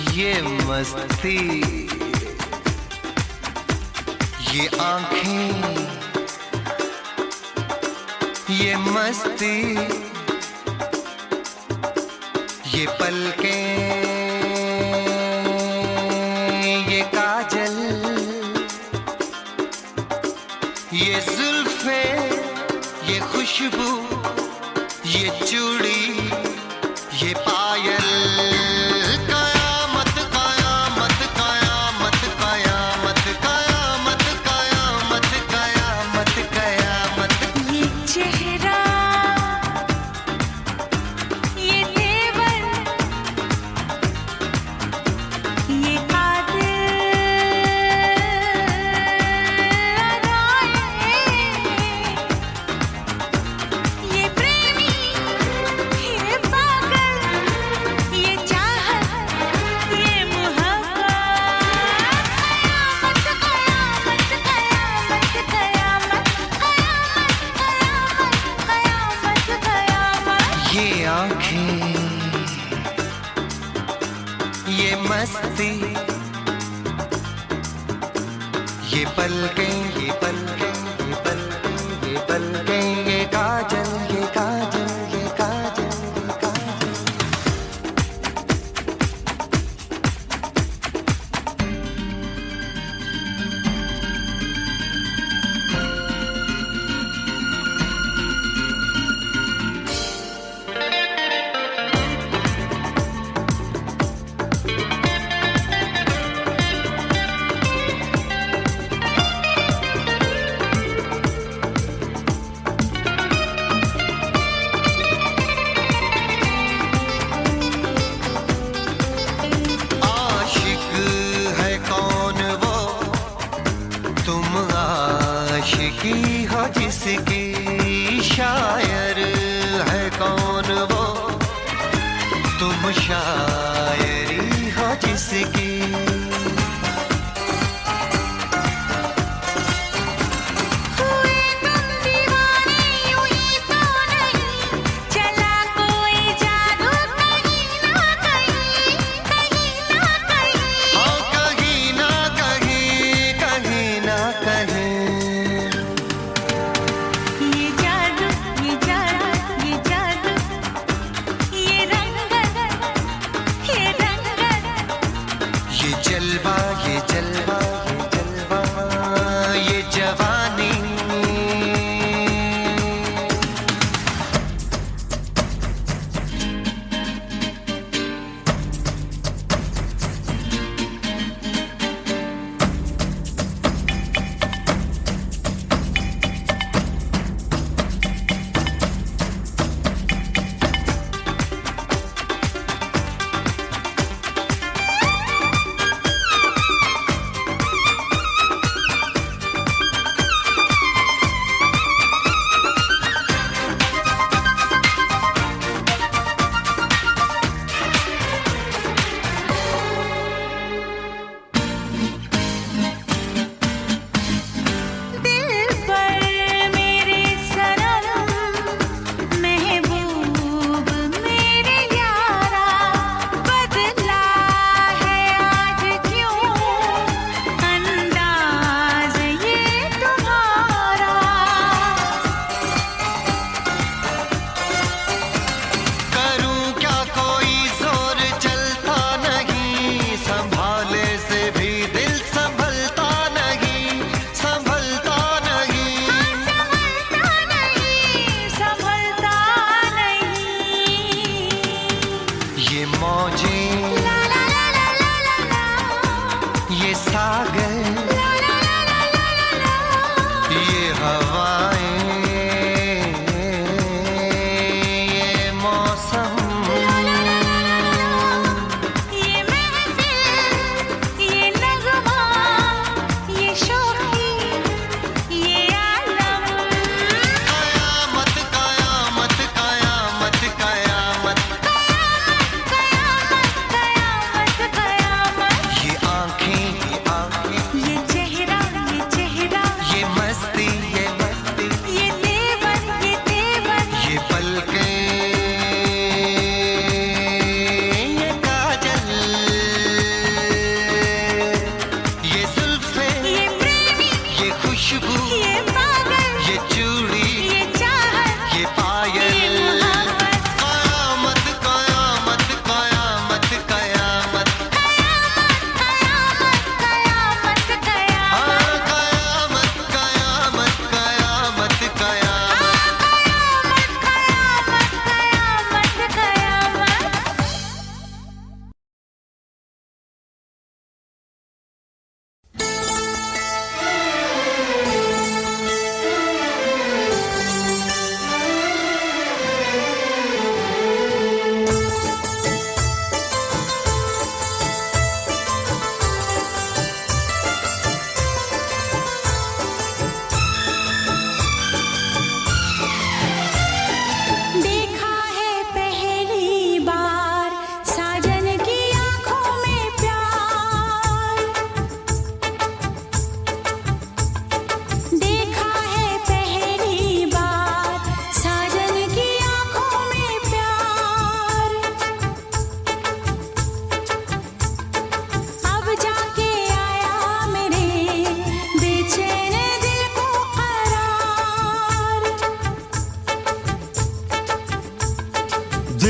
ये मस्ती, ये आंखें, ये मस्ती, ये पलकें, ये काजल, ये जुल्फे, ये खुशबू, ये चूड़ी, ये पायल, कयामत कयामत कयामत कयामत कयामत कयामत कयामत कयामत। ये चेहरा, ये तेवर, ये कातिल अदाएं, ये प्रेमी, ये पागल, ये चाहत, ये मोहब्बत, कयामत कयामत कयामत कयामत कयामत कयामत कयामत। ये आंखें, ये मस्ती, ये पलकें, ये पलकें, ये पलकें, ये पलकें, ये काजल, ये काजल, ये काजल, ये काजल। आशिक है कौन वो, तुम आशिकी हो जिसकी, शायर है कौन वो, तुम शायरी हो जिसकी। हुए तुम दीवाने यूं ही तो नहीं, चला कोई जादू कहीं ना कहीं, कहीं ना कहीं। हाँ कहीं ना कहीं, कहीं ना कहीं। ये जादू, ये जादू, ये जादू, ये रंगत, ये रंगत, ये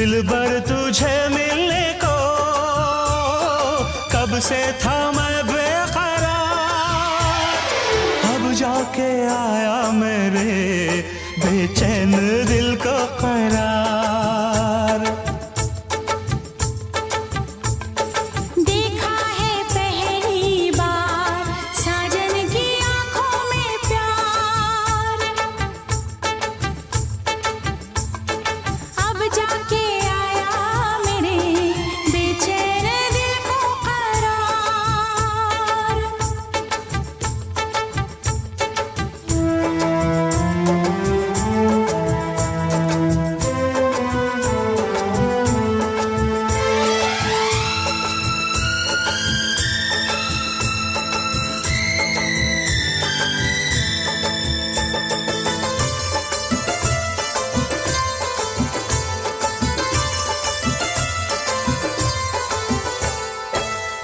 दिलबर तुझे मिलने को कब से था मैं बेकरार, अब जाके आया मेरे बेचैन दिल को करार। देखा है पहली बार साजन की आंखों में प्यार, अब जाके आया मेरे बेचैन दिल को करार।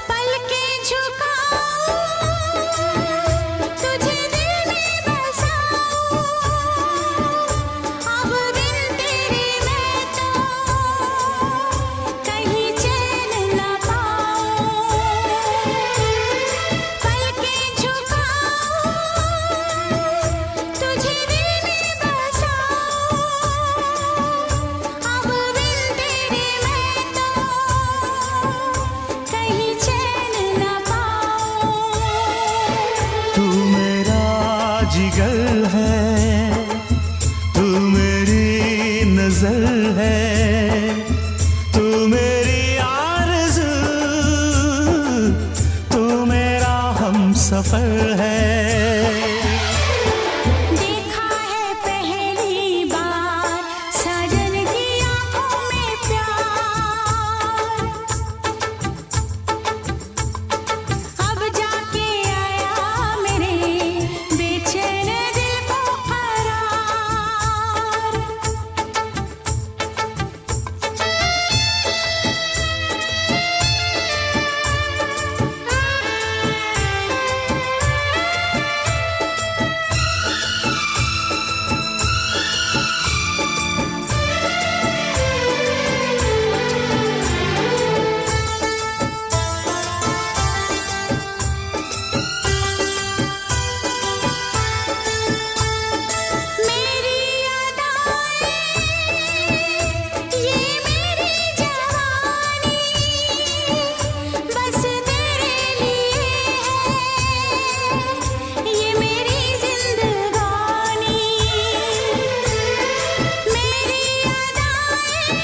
पलकें झुकाऊं, तुझे दिल में बसाऊं, अब बिन तेरे मैं तो कहीं चैन न पाऊं। पलकें झुकाऊं, तुझे दिल में बसाऊं, अब बिन तेरे मैं तो कहीं चैन न पाऊं। तू मेरा जिगर है, तू मेरी नजर है, तू मेरी आरज़ू, तू मेरा हमसफर है। देखा है पहली बार साजन की आंखों में प्यार, अब जाके आया मेरे बेचैन दिल को करार। मेरी अदाएं, ये मेरी जवानी, बस तेरे लिए है ये मेरी जिंदगानी। मेरी अदाएं,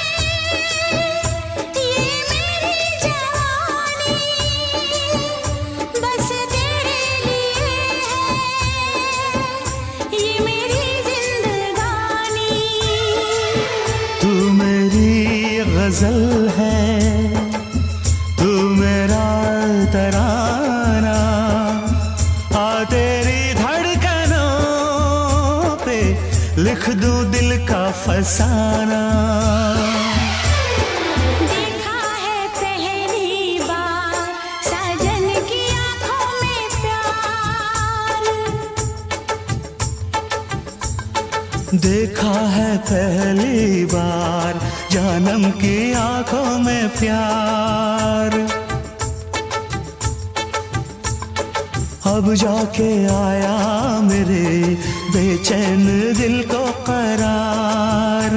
ये मेरी जवानी, बस तेरे लिए है ये मेरी जिंदगानी। तू मेरी गजल है, तू मेरा तराना, आ तेरी धड़कनों पे लिख दूं दिल का फसाना। देखा है पहली बार साजन की आंखों में प्यार, देखा है पहली बार जानम की आंखों में प्यार, अब जाके आया मेरे बेचैन दिल को करार।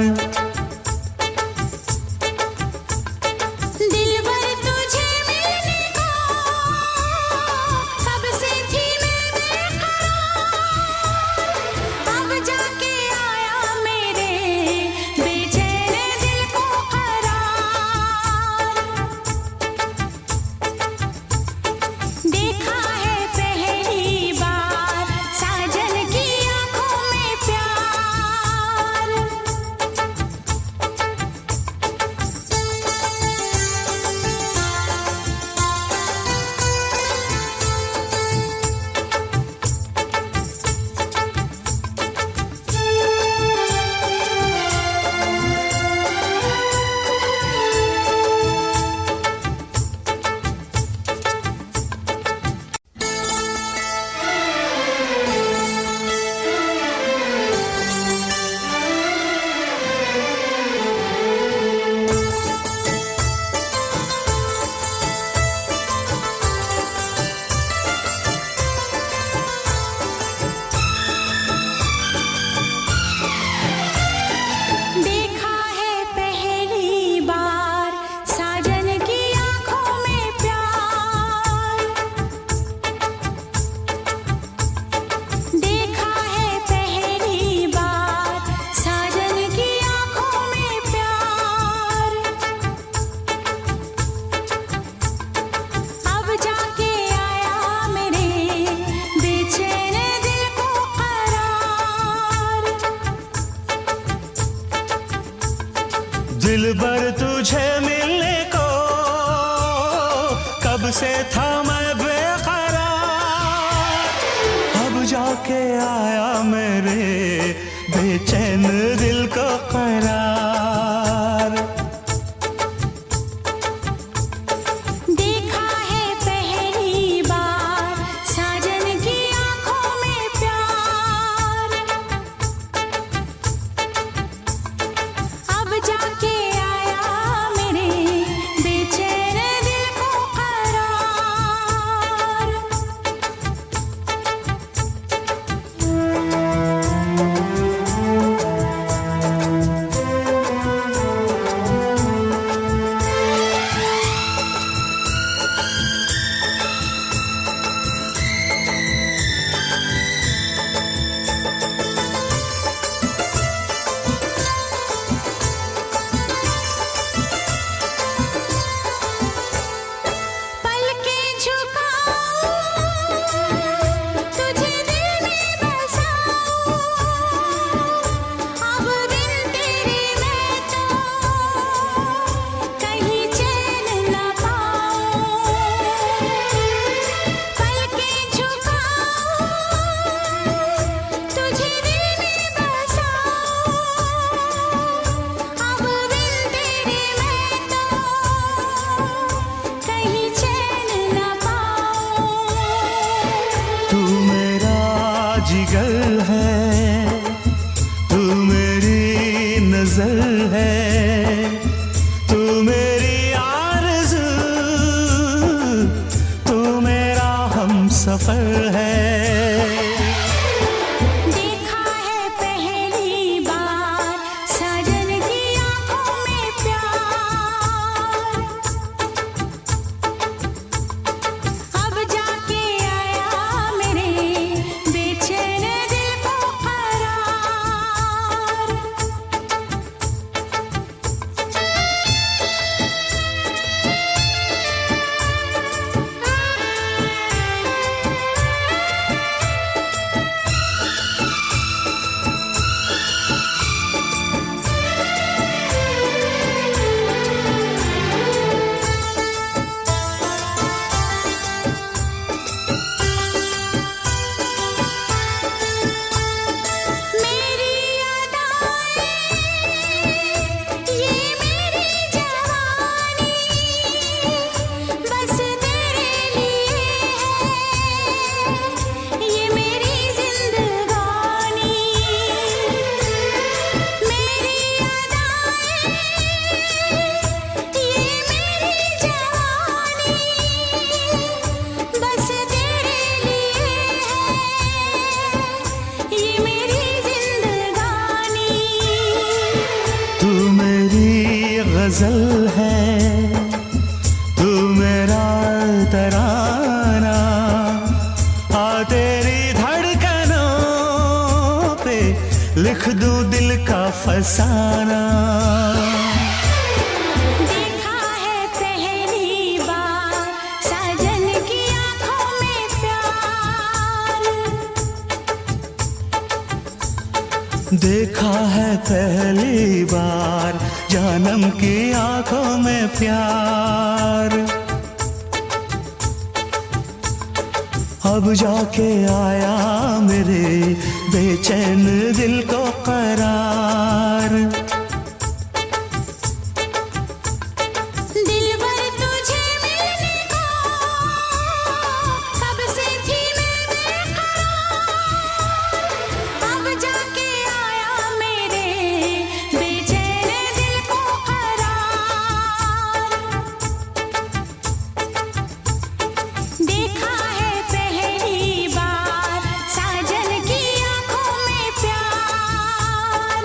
दिलबर तुझे मिलने को कब से थी मैं बेकरार, अब जाके आया मेरे बेचैन दिल को करार। देखा है पहली बार साजन की आंखों में प्यार, दिलबर तुझे मिलने को कब से था मैं बेकरार, अब जाके आया मेरे बेचैन दिल को करार। देखा है पहली बार साजन की आंखों में प्यार, अब जाके आया मेरे बेचैन दिल को करार। पलके झुकाऊं तुझे दिल में बसाऊं, अब बिन तेरे मैं तो कहीं चैन न पाऊं। पलके झुकाऊं तुझे दिल में बसाऊं, अब बिन तेरे मैं तो कहीं चैन न पाऊं। तू मेरा जिगर है, तू मेरी नजर है, तू मेरी आरज़ू, तू मेरा हमसफर है। देखा है पहली बार साजन की आंखों में प्यार, अब जाके आया मेरे बेचैन दिल को करार। मेरी अदाएं ये मेरी जवानी बस तेरे लिए है, ये मेरी जिंदगानी। मेरी अदाएं ये मेरी जवानी बस तेरे लिए है, ये मेरी जिंदगानी। तू मेरी गजल है, तू मेरा तराना, आ तेरी धड़कनों पे लिख दूं दिल का फसाना। देखा है पहली बार साजन की आंखों में प्यार, देखा है पहली बार जानम की आंखों में प्यार, अब जाके आया मेरे बेचैन दिल को करार। दिलबर तुझे मिलने को कब से थी मैं बेकरार, अब जाके आया मेरे बेचैन दिल को करार। देखा है पहली बार साजन की आंखों में प्यार,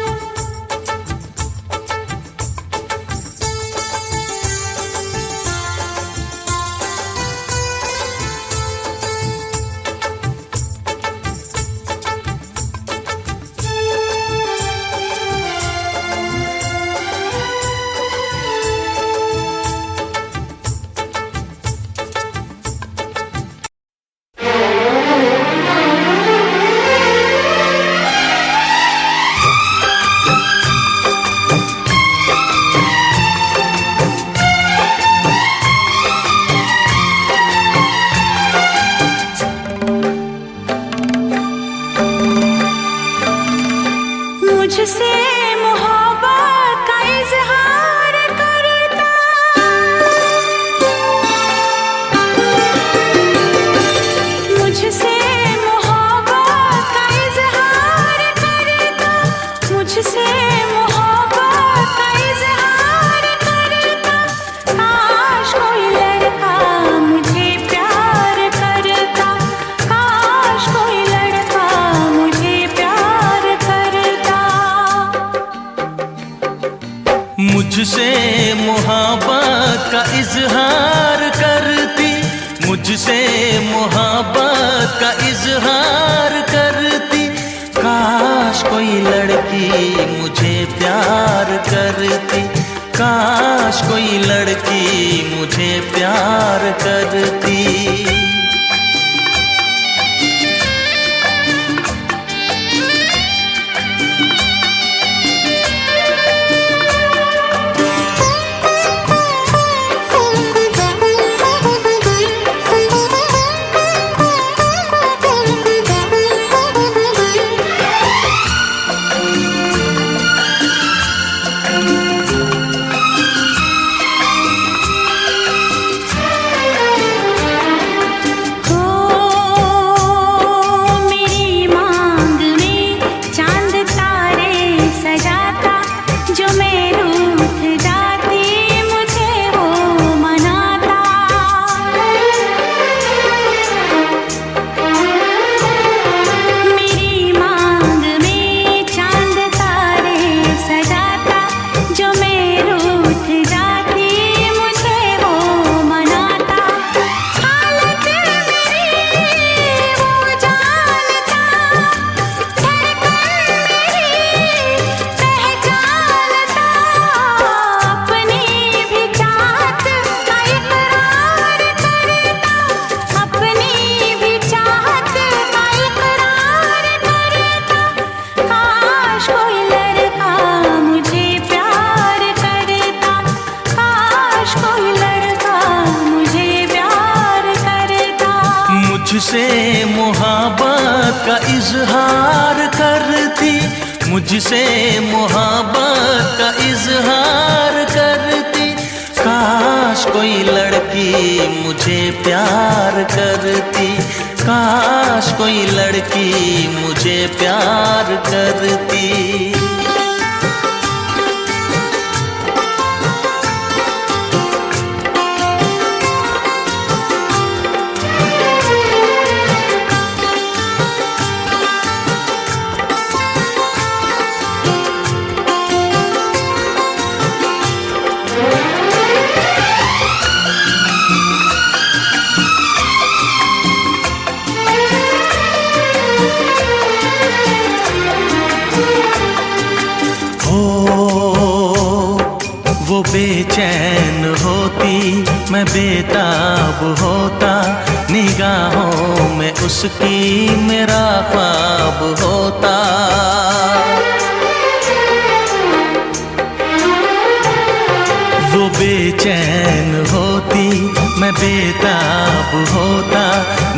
मुझसे मोहब्बत का इजहार करती, काश कोई लड़की मुझे प्यार करती, काश कोई लड़की मुझे प्यार करती। मुझसे मोहब्बत का इजहार करती, मुझसे मोहब्बत का इजहार करती, काश कोई लड़की मुझे प्यार करती, काश कोई लड़की मुझे प्यार करती। वो बेचैन होती, मैं बेताब होता, निगाहों में उसकी मेरा ख्वाब होता। वो बेचैन होती, मैं बेताब होता,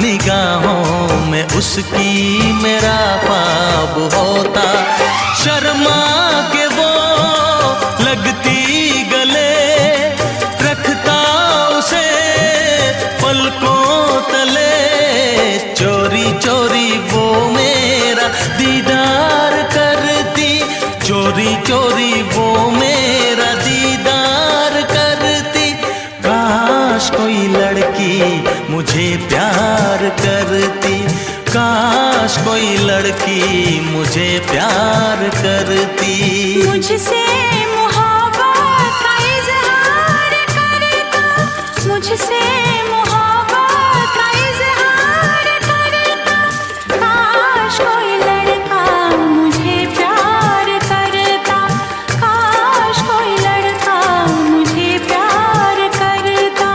निगाहों में उसकी मेरा ख्वाब होता। शर्मा के वो लगती गले, रखता उसे पलकों तले, चोरी चोरी वो मेरा दीदार करती, चोरी चोरी वो मेरा दीदार करती। काश कोई लड़की मुझे प्यार करती, काश कोई लड़की मुझे प्यार करती। मुझसे मोहब्बत का इजहार करता, मुझसे मोहब्बत का इजहार करता, काश कोई लड़का मुझे प्यार करता, काश कोई लड़का मुझे प्यार करता।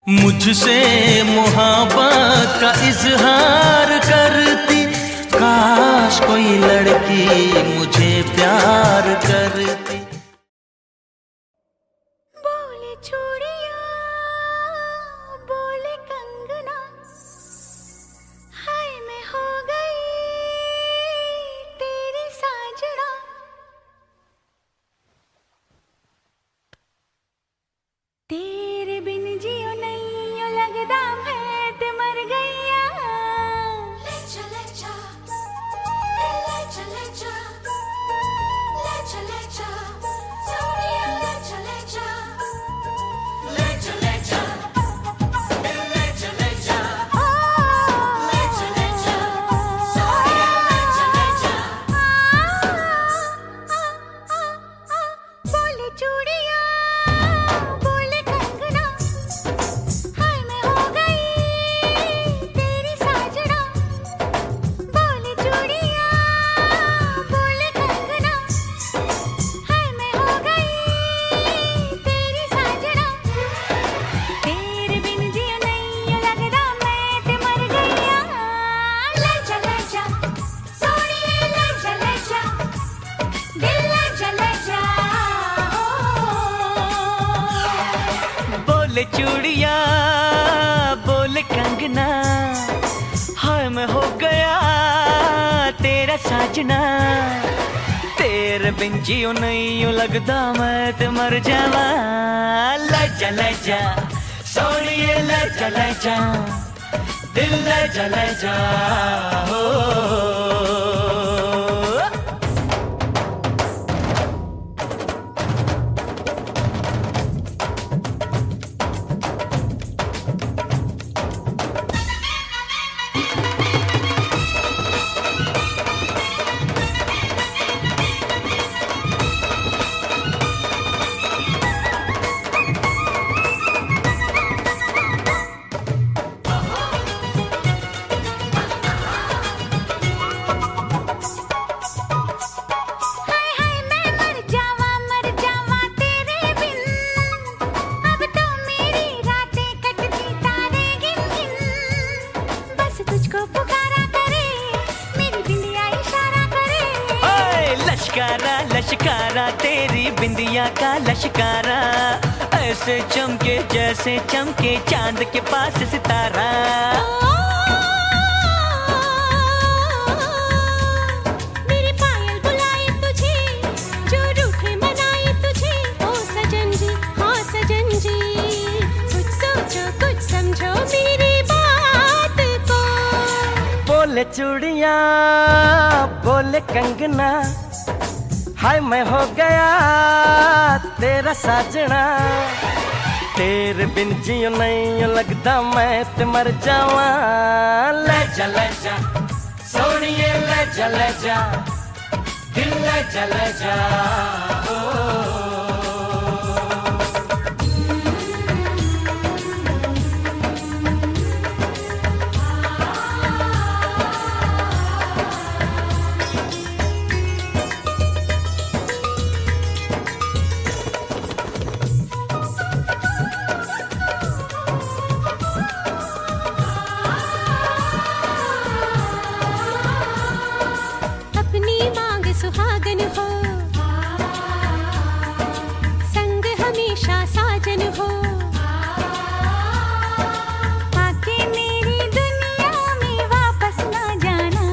मुझसे मोहब्बत का इजहार करती, काश कोई लड़की मुझे प्यार करती। बोले चूड़ियां, बोले कंगना, हाय मैं हो गई तेरी साजना। तेरे बिन जियो नहीं लगदा मैं ते मर गईया। ले जा ले जा ले जा ले जा ले जा ले जा। चूड़िया बोले कंगना, हाय मैं हो गया तेरा साजना। तेरे बिन जियो नहीं यूं लगदा मैं ते मर जावा। ले जा सोनिए ले जा, दिल ले जा हो। लश्कारा लश्कारा तेरी बिंदिया का लश्कारा, ऐसे चमके जैसे चमके चांद के पास सितारा। मेरी पायल बुलाए तुझे, जो रूठे मनाए तुझे। ओ सजन जी हाँ सजन जी, कुछ सोचो कुछ समझो मेरी बात को। बोले चूड़िया बोले कंगना, हाय मैं हो गया तेरा साजना। तेरे बिन जियो नहीं लगदा मैं ते मर जावा। ले जा सोनिए ले जा, दिल ले जा ओ। सुहागन हो, संग हमेशा साजन हो। आके मेरी दुनिया में वापस ना जाना,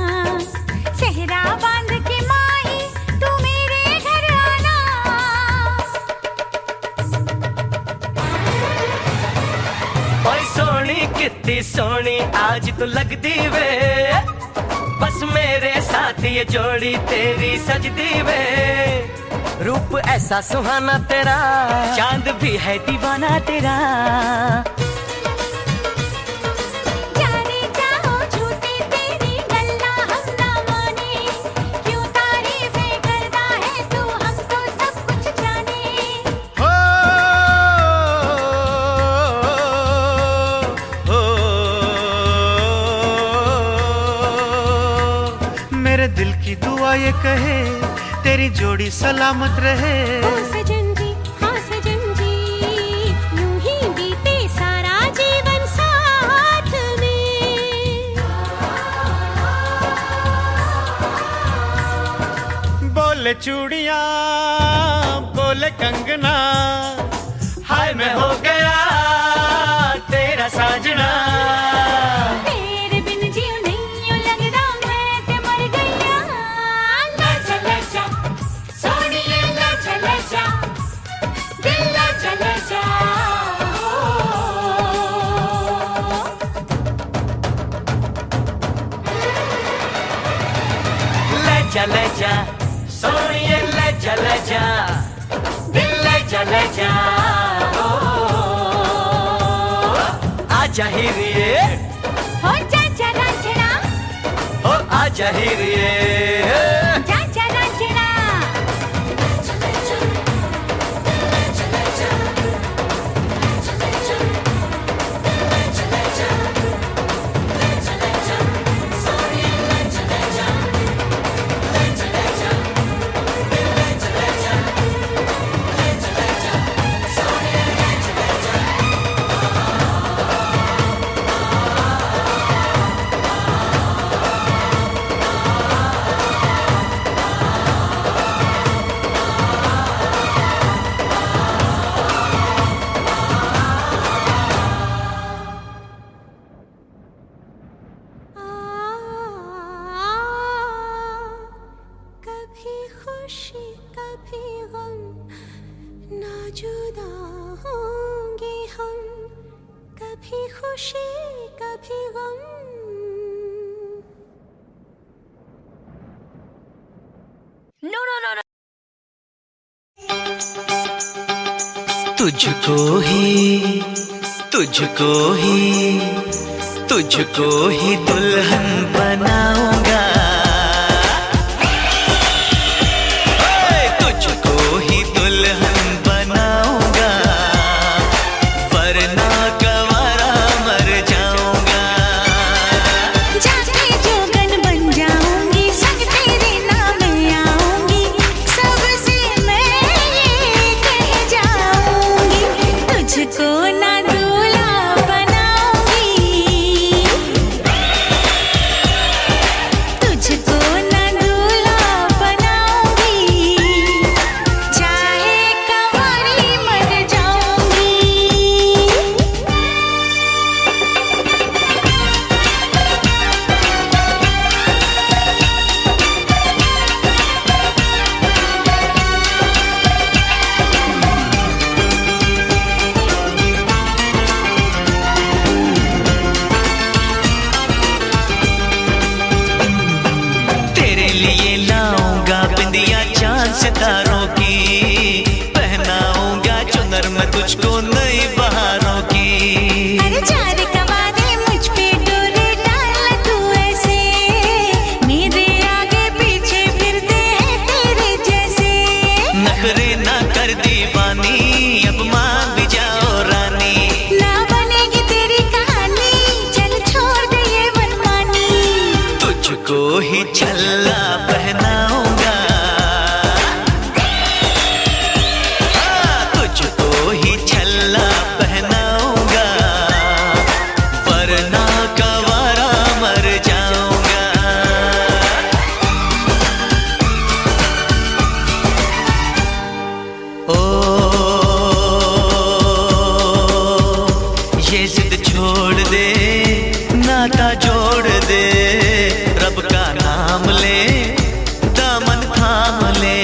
सेहरा बांध के माही तू मेरे घर आना। ओए सोनी कितनी सोनी आज तू लगदी वे, बस मेरे साथ ये जोड़ी तेरी सजदी वे। रूप ऐसा सुहाना तेरा, चांद भी है दीवाना तेरा। जाने जाओ झूठी तेरी गल्ला हम ना माने, क्यों तारीफें करता है तू हमको सब कुछ जाने। हो मेरे दिल की दुआ ये कहे, तेरी जोड़ी सलामत रहे। ओ सजन जी हाँ सजन जी, यूं ही बीते सारा जीवन साथ में। बोले चूड़िया बोले कंगना, हाय मैं हो गया तेरा साजना। तेरे बिन जियो नहीं यूं लगदा मैं ते मर गया। ले जा सोनिए ले जा, दिल ले जा ले जा सोनिए ले जा, दिल ले जा ओ। आजा हीरिए हो जा रांझना, ओ आजा हीरिए। जा रांझना। No no no no. तुझको ही दुल्हन बनाऊंगा, तुझको ही दुल्हन बनाऊंगा, वरना गवारा मर जाऊंगा। जाके जोगन बन जाऊंगी, संग तेरे नाम आऊंगी, सबसे मैं ये कह जाऊंगी, तुझको ना दूल्हा बनाऊंगी, तुझको ना दूल्हा बनाऊंगी, चाहे कंवारी मर जाऊंगी। तेरे लिए लाऊंगा बिंदिया चांद सितारों की, पहनाऊंगा चुनर मैं तुझको नई बहारों की। अरे चार कवारे मुझ पे डोरे डाल तू ऐसे, मेरे आगे पीछे फिरते हैं तेरे जैसे। नखरे ना कर दीवानी, अब मान भी जाओ रानी। ना बनेगी तेरी कहानी, चल छोड़ दे ये मनमानी, तुझको ही छल्ला पहनाऊंगा, तुझको ही छल्ला पहनाऊंगा, वरना गवारा मर जाऊंगा। ओ ये जिद छोड़ दे, नाता जोड़ दे, रब का नाम ले, दामन थाम ले,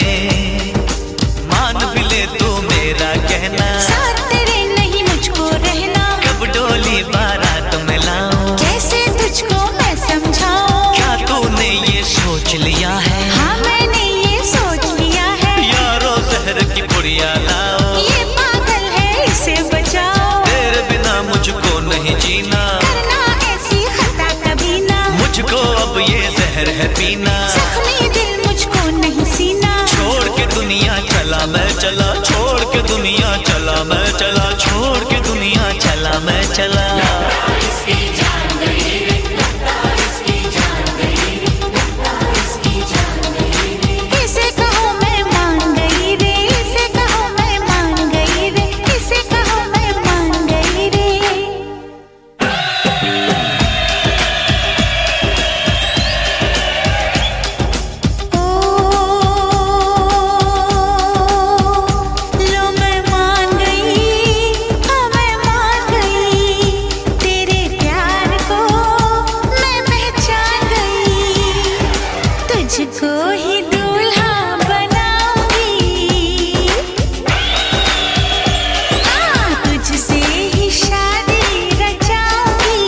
मान भी ले तू मेरा कहना, साथ तेरे नहीं मुझको रहना, कब डोली बारात में लाऊं, कैसे तुझको मैं समझाऊं। क्या तूने ये सोच लिया है, हाँ मैंने ये सोच लिया है, यारो जहर की पुड़िया लाओ, ये पागल है इसे बचाओ, तेरे बिना मुझको नहीं जीना, करना ऐसी खता कभी ना, मुझको अब ये जहर है पीना। जख्मी दिल मुझको नहीं सीना, छोड़ के दुनिया चला मैं चला, छोड़ के दुनिया चला मैं चला, छोड़ के दुनिया चला मैं चला। किसे कहो मैं मान गई रे, किसे कहो मैं मान गई रे, किसे कहो मैं मान गई रे। ओ लो मैं मान गई, हाँ मैं मान गई, तेरे प्यार को मैं पहचान गई, तुझको ही दूल्हा बनाऊंगी, हाँ तुझसे ही शादी रचाऊंगी,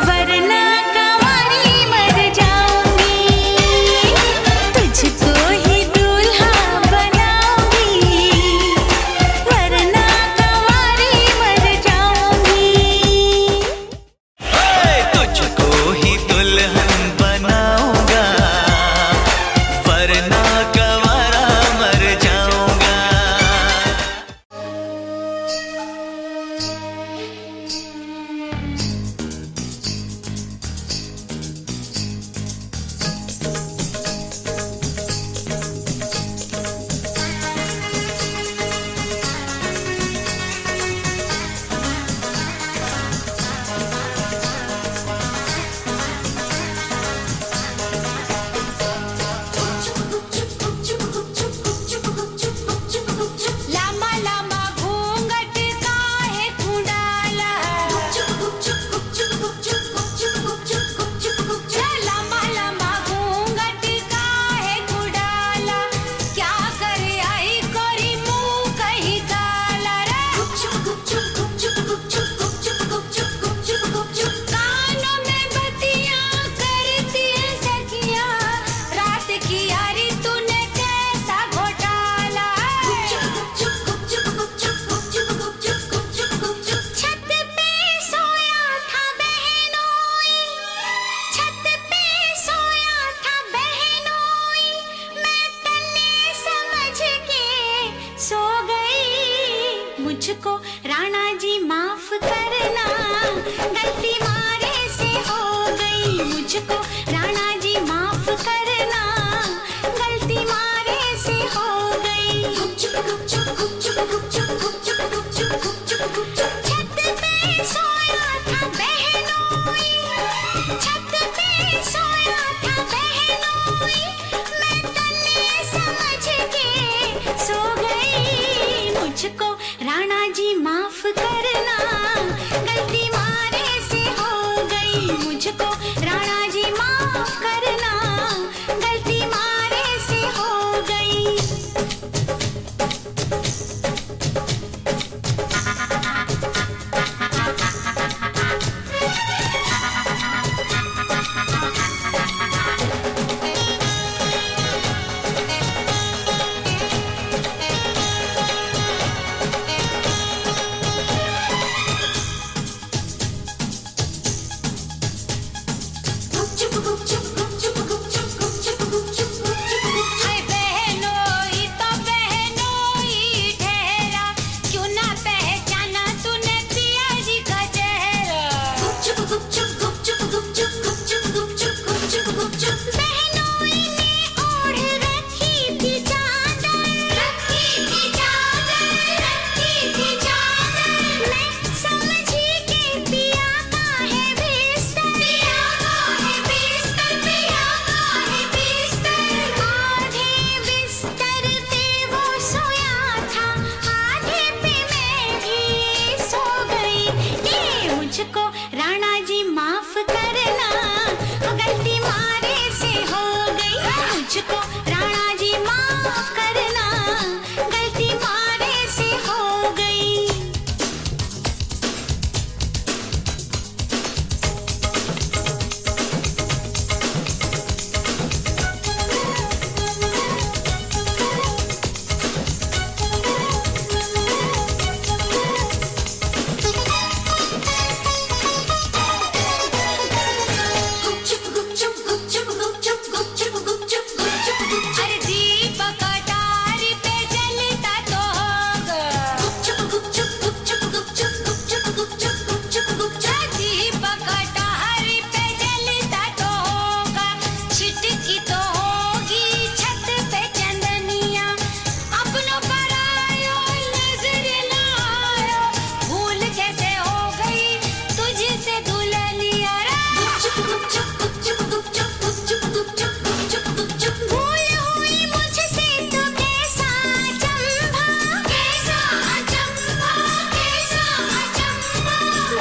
वरना कंवारी मर जाऊंगी, तुझको ही दूल्हा बनाऊंगी, वरना कंवारी मर जाऊंगी। तुझको ही दुल्हन बनाऊंगा, राणा जी माफ करना, गलती मारे से हो गई। छत पे सोया था बहनोई, छत पे सोया था बहनोई, मैं तन्ने समझ के सो गई। मुझको राणा जी माफ करना, गलती मारे से हो गई। मुझको राणा जी माफ करना, गलती मारे से हो गई। हाय बहनोई तो बहनोई ठहरा, क्यों ना पहचाना तूने पिया जी का चेहरा। बहनोई ने ओढ़ रखी थी चादर, मैं समझी के पिया का है बिस्तर, आधे बिस्तर पे वो सोया था, आधे पे मैं भी सो गई। ये मुझको राणा जी माफ करना, गलती मारे से हो गई। मुझको राणा जी माफ करना, गलती मारे से हो गई। अरे दीपक अटारी पे जलता तो होगा, दीपक अटारी पे जलता तो होगा। छिटकी तो होगी छत पे चंदनिया, अपनों पर आयो नजर ना आयो, भूल कैसे हो गई तुझसे दुल्हनिया रे। भूल हुई मुझसे तो कैसा अचंभा,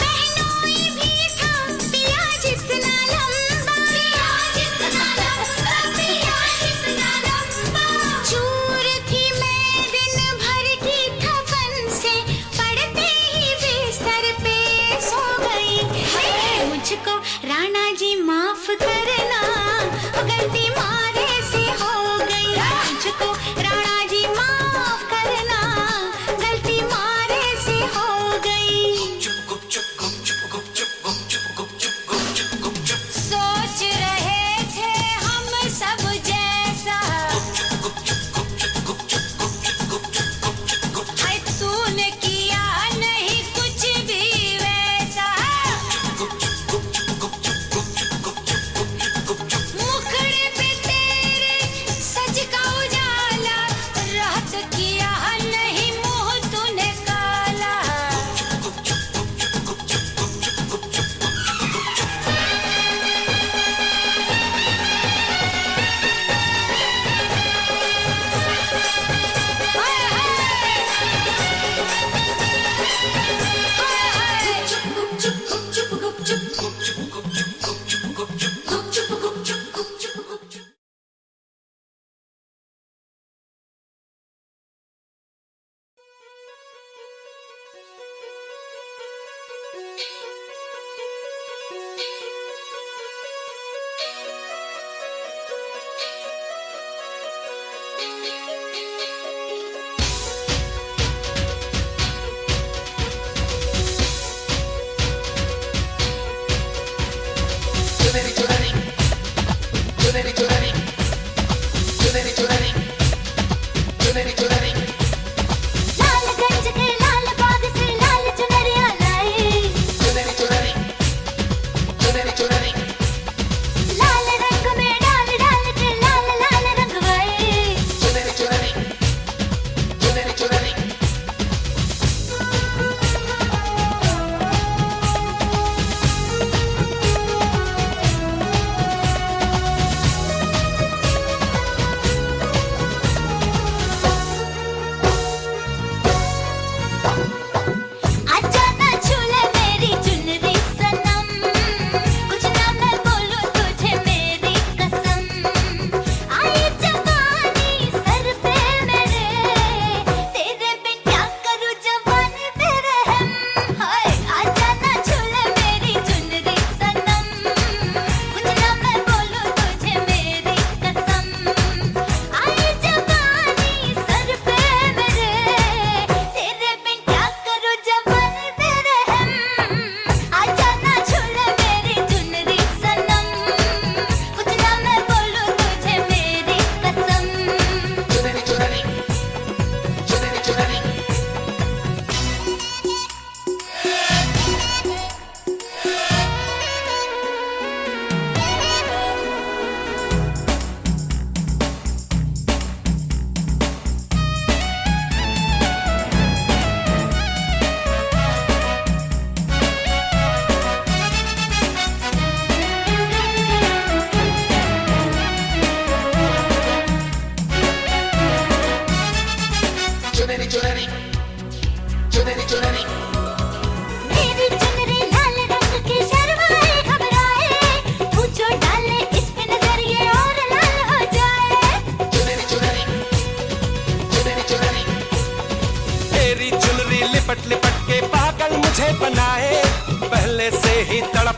बहनोई भी था पिया जितना लंबा, चूर थी मैं दिन भर की थपन से, पड़ते ही बिस्तर पे सो गई। मुझको राणा जी माफ करना, गलती मारे से हो गई। मुझको राणा जी माफ करना, गलती मारे से हो गई। सोच रहे थे हम सब जैसा, हाय तूने किया नहीं कुछ भी वैसा। मुखड़े पे तेरे सच का उजाला, रात किया नहीं मुंह तूने काला। हाय ला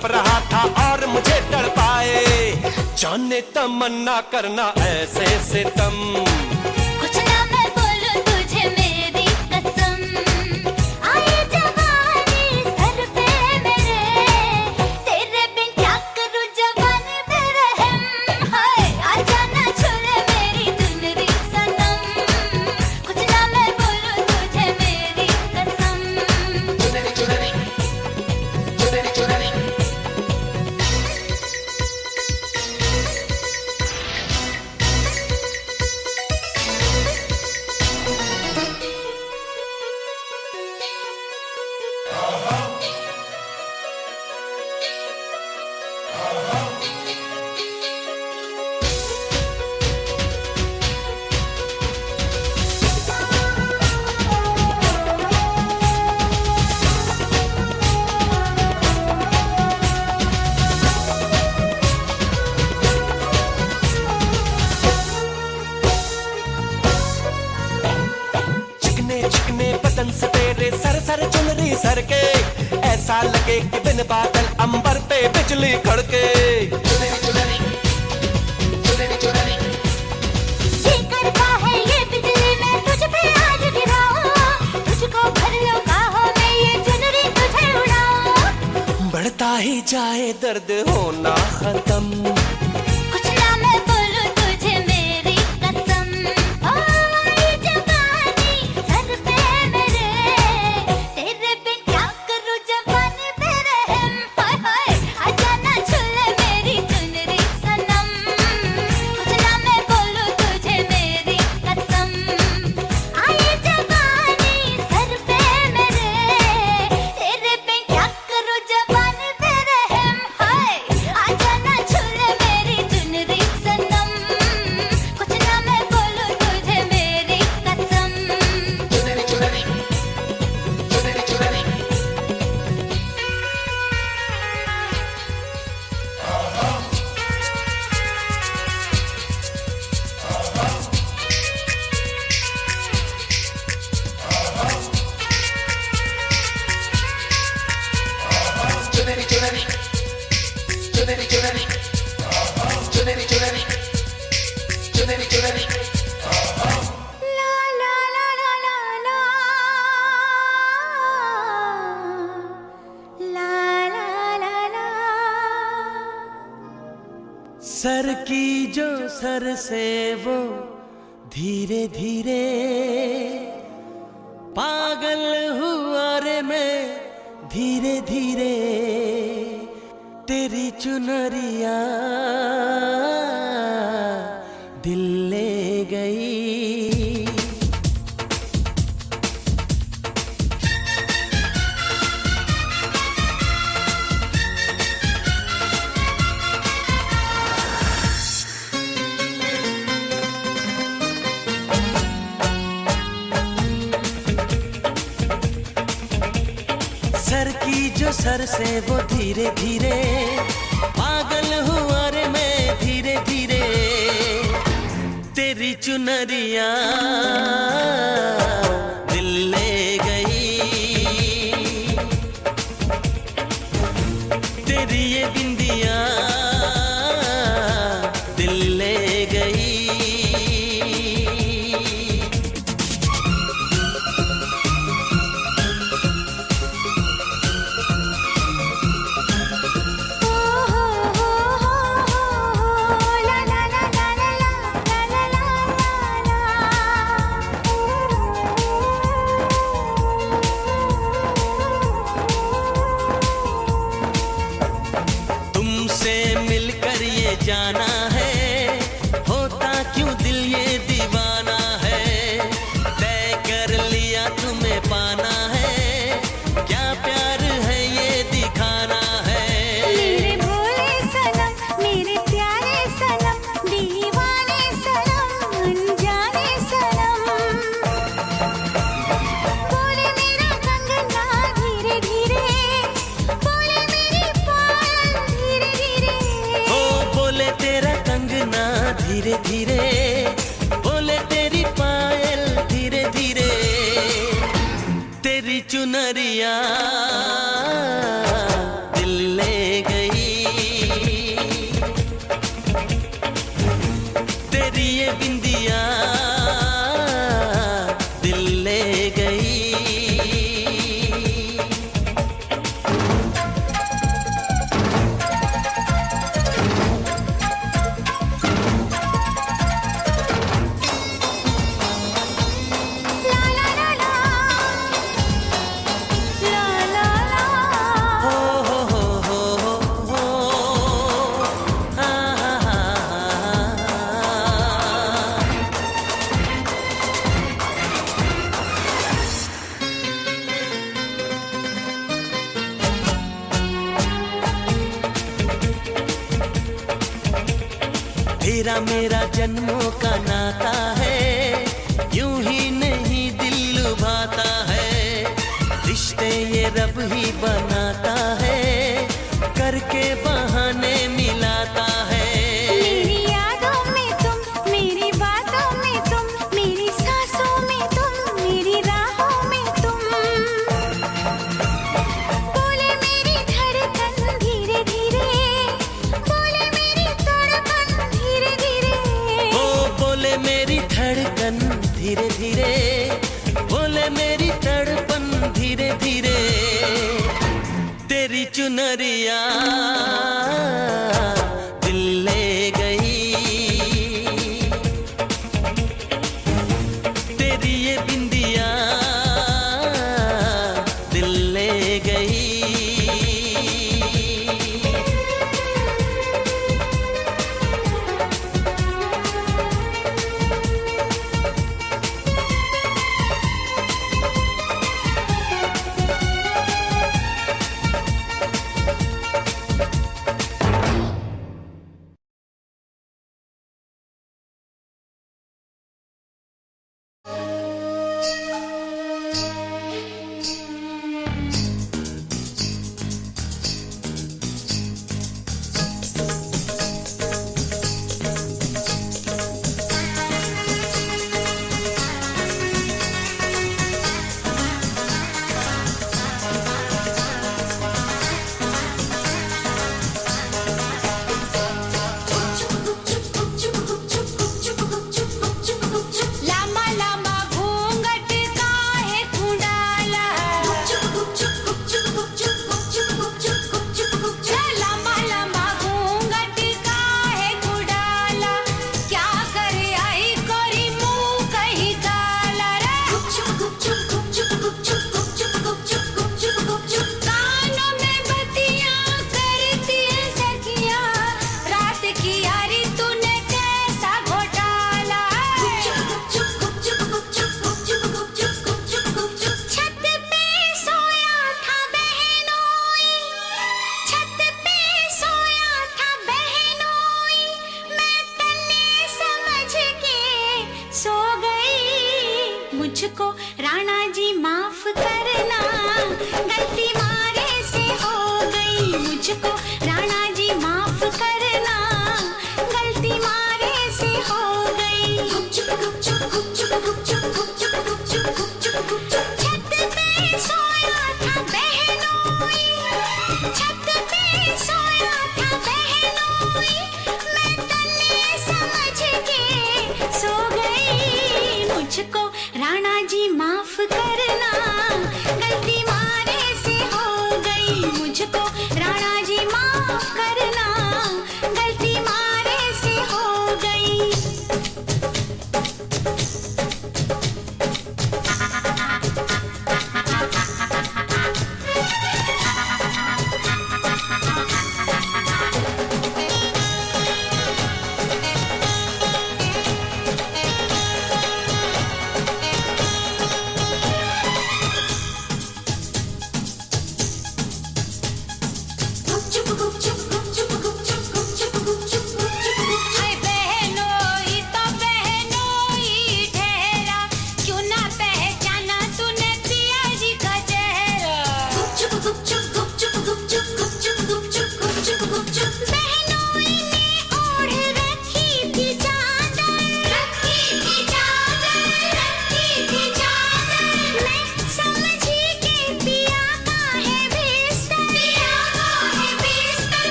तड़प रहा था और मुझे तड़पाए। जाने तमन्ना करना ऐसे सितम। कुछ ना मैं बोलूं तुझे मेरी कसम, आए जवानी सर पे मेरे, तेरे बिन क्या करूं जवानी पे रहम। हाय आजा ना छुले मेरी चुनरी सनम, कुछ ना मैं बोलूं तुझे मेरी कसम। चुनरी चुनरी चुनरी चुनरी चिकने चिकने बदन से तेरे सर सर चुनरी सर के, ऐसा लगे कि बिन बादल अंबर पे बिजली खड़के। चुनरी चुनरी चुनरी चुनरी ये करता है ये बिजली मैं तुझ पे आज गिराऊं, तुझको भर लो काहों में ये चुनरी तुझे उड़ाऊं। बढ़ता ही जाए दर्द होना खत्म। कुछ ना मैं बोलूं तुझे मेरी कसम, ओ ये जवानी सर पे मेरे, तेरे बिन क्या करूं जवानी पे रहम। हाय हाय आजा ना छुले मेरी चुनरी सनम, कुछ ना मैं बोलूं तुझे मेरी कसम, आए जवानी सर पे मेरे, तेरे बिन क्या करूं जवानी पे रहम। हाय आजा ना छुले मेरी चुनरी सनम, कुछ ना मैं बोलूं तुझे मेरी कसम। चुनरी चुनरी चुनरी चुनरी चुनरी चुनरी चुनरी चुनरी चुनरी चुनरी चुनरी चुनरी ला ला ला ला ला ला, ला ला ला ला। सर की जो सर से वो धीरे धीरे, पागल हुआ रे मैं धीरे धीरे, तेरी चुनरिया दिल ले गई। सर की जो सर से वो धीरे धीरे, पागल हुआ रे मैं धीरे धीरे, तेरी चुनरिया दिल ले गई। तेरी ये बिंदिया दिल ले गई। ला ला ला ला ला ला ला ला ला। तुमसे मिलकर ये जाना है, होता क्यों दिल ये दीवाना है, तय कर लिया तुम्हें पाना है, क्या प्यार है ये दिखाना है। मेरे भोले सनम, मेरे प्यारे सनम, दीवाने सनम, अनजाने सनम, बोले मेरा कंगना धीरे धीरे, बोले मेरी पायल धीरे धीरे। ओ बोले तेरा कंगना धीरे धीरे, बोले तेरी पायल धीरे धीरे, तेरी चुनरिया दिल ले गई। बिंदिया दिल ले गई। तेरा मेरा जन्मों का नाता है, यूं ही नहीं दिल लुभाता है। रिश्ते ये रब ही बनाता है, करके बहाने मिलाता है। मेरी यादों में तुम, मेरी बातों में तुम, मेरी सांसों में तुम, मेरी राहों में तुम। बोले मेरी धड़कन धीरे धीरे, बोले मेरी धड़कन धीरे धीरे। ओ बोले मेरी धड़कन धीरे धीरे, बोले मेरी तड़पन धीरे धीरे। तेरी चुनरिया दिल ले गई, तेरी ये बिंदिया दिल ले गई। लामा लामा घूंघट काहे क्यों डाला? लामा लामा घूंघट काहे क्यों डाला? क्या करे आई कोरी मुंह कहीं काला रे? कानों में बत्तियां करती है सखियां, रात की यारी तूने कैसा घोटाला? छत पे सोया था बहनोई, छत पे सोया था बहनोई, मैं तन्ने समझ के सो गई। मुझको राणा जी माफ करना, गलती मारे से हो गई। मुझको राणा जी माफ करना, गलती मारे से हो गई। छत पे सोया था बहनोई, छत पे सोया था बहनोई, मैं तन्ने समझ के सो गई। मुझको राणा जी माफ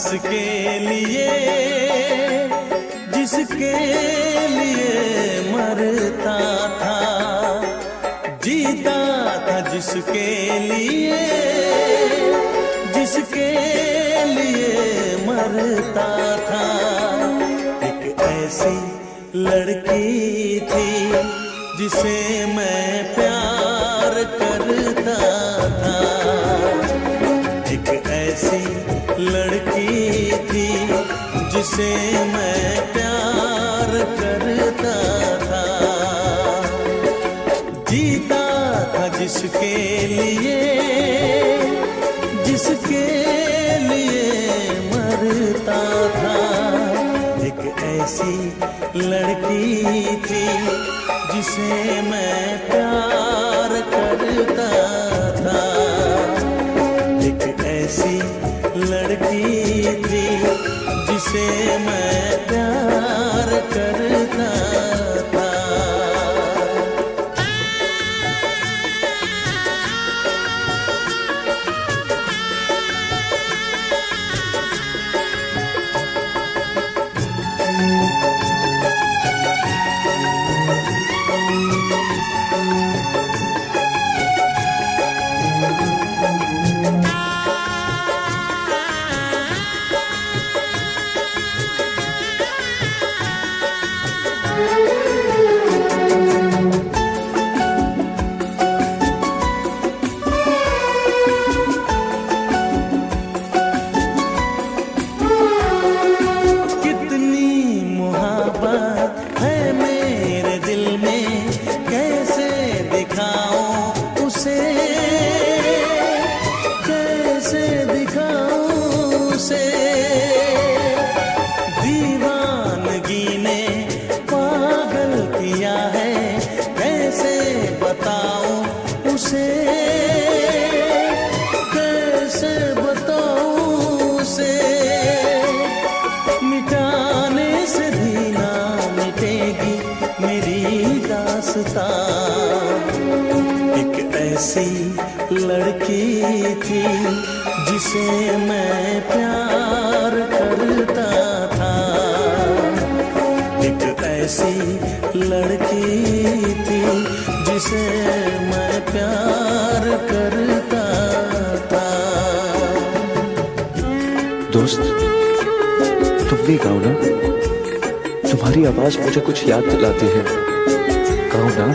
जिसके लिए मरता था, जीता था जिसके लिए मरता था। एक ऐसी लड़की थी जिसे मैं प्यार करता था, एक ऐसी लड़की थी जिसे मैं प्यार करता था, जीता था जिसके लिए मरता था। एक ऐसी लड़की थी जिसे मैं प्यार करता था, एक ऐसी लड़की थी जिसे मैं प्यार करता था। दीवानगी ने पागल किया है, कैसे बताऊं उसे, कैसे बताऊं उसे। मिटाने से भी ना मिटेगी मेरी दास्तां। एक ऐसी लड़की थी जिसे मैं प्यार करता था, एक ऐसी लड़की थी जिसे मैं प्यार करता था। दोस्त, तुम भी गाओ ना, तुम्हारी आवाज मुझे कुछ याद दिलाती है, गाओ ना।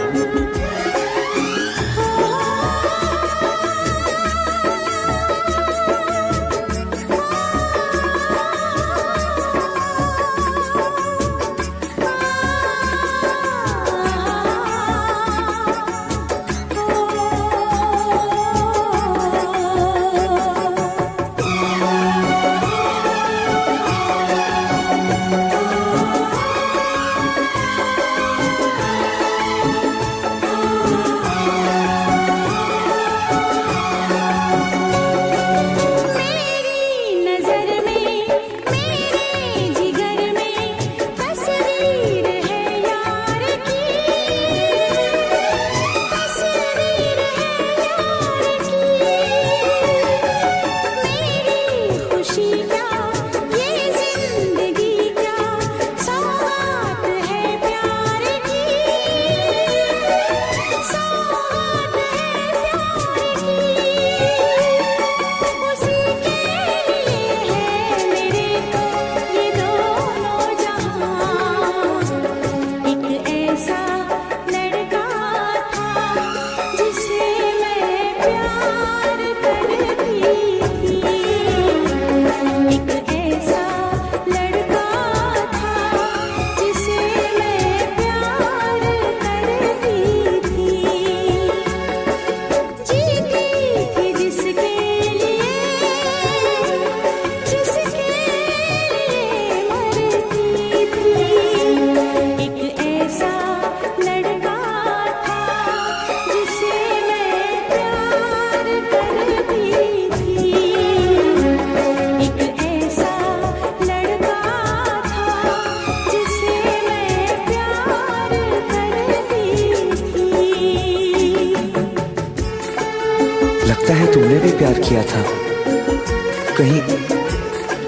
लगता है तुमने भी प्यार किया था,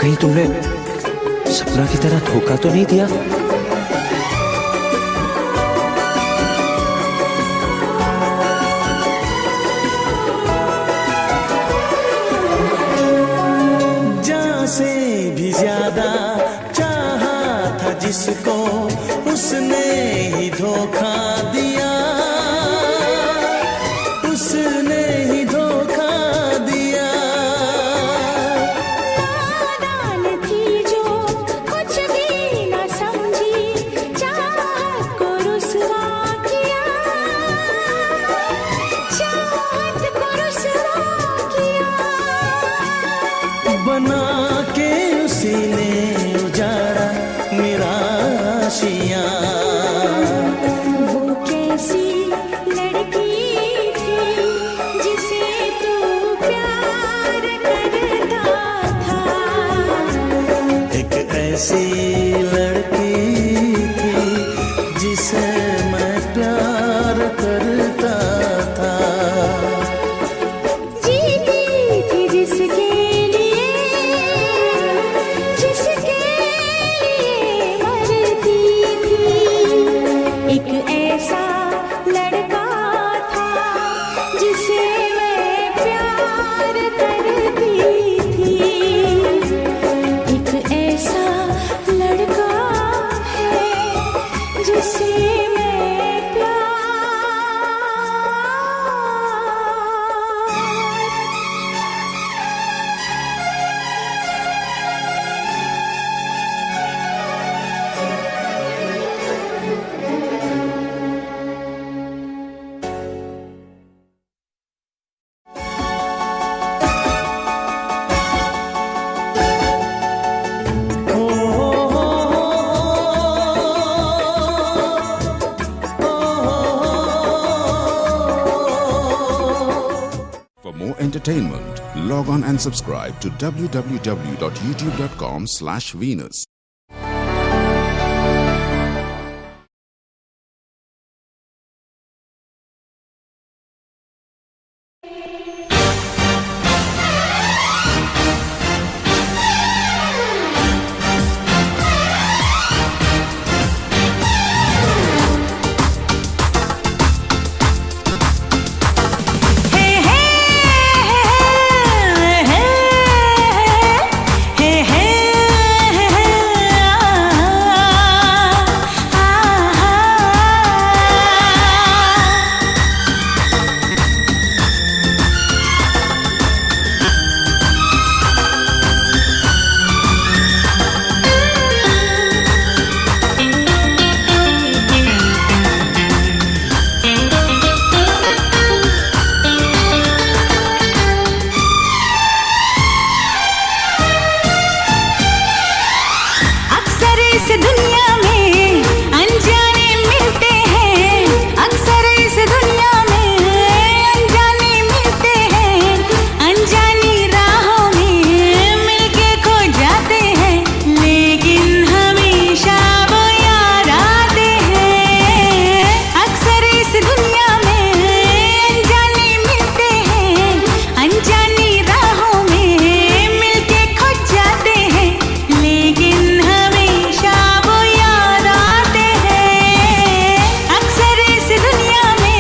कहीं तुमने सपना की तरह धोखा तो नहीं दिया? जान से भी ज्यादा चाहा था जिसको, उसने ही धोखा दिया, उसने ही धोखा दिया। नादान थी जो कुछ भी न समझी, चाहत को रुसवा किया, चाहत को रुसवा किया। बना के उसी ने उजाड़ा मेरा आशियाँ। वो कैसी लड़की थी जिसे तू प्यार करता था। एक ऐसी लड़की थी जिसे मैं प्यार करता था। जीती थी जिसके लिए, जिसके लिए मरती थी। एक ऐसा लड़का था जिसे मैं प्यार करती थी। एक ऐसा लड़का है जिसे मैं प्यार। For more entertainment, log on and subscribe to www.youtube.com/Venus. अक्सर इस दुनिया में अनजाने मिलते हैं, अक्सर इस दुनिया में अनजाने मिलते हैं। अनजानी राहों में मिलके खो जाते हैं, लेकिन हमेशा वो याद आते हैं। अक्सर इस दुनिया में अनजाने मिलते हैं, अनजानी राहों में मिलके खो जाते हैं, लेकिन हमेशा वो याद आते हैं। अक्सर इस दुनिया में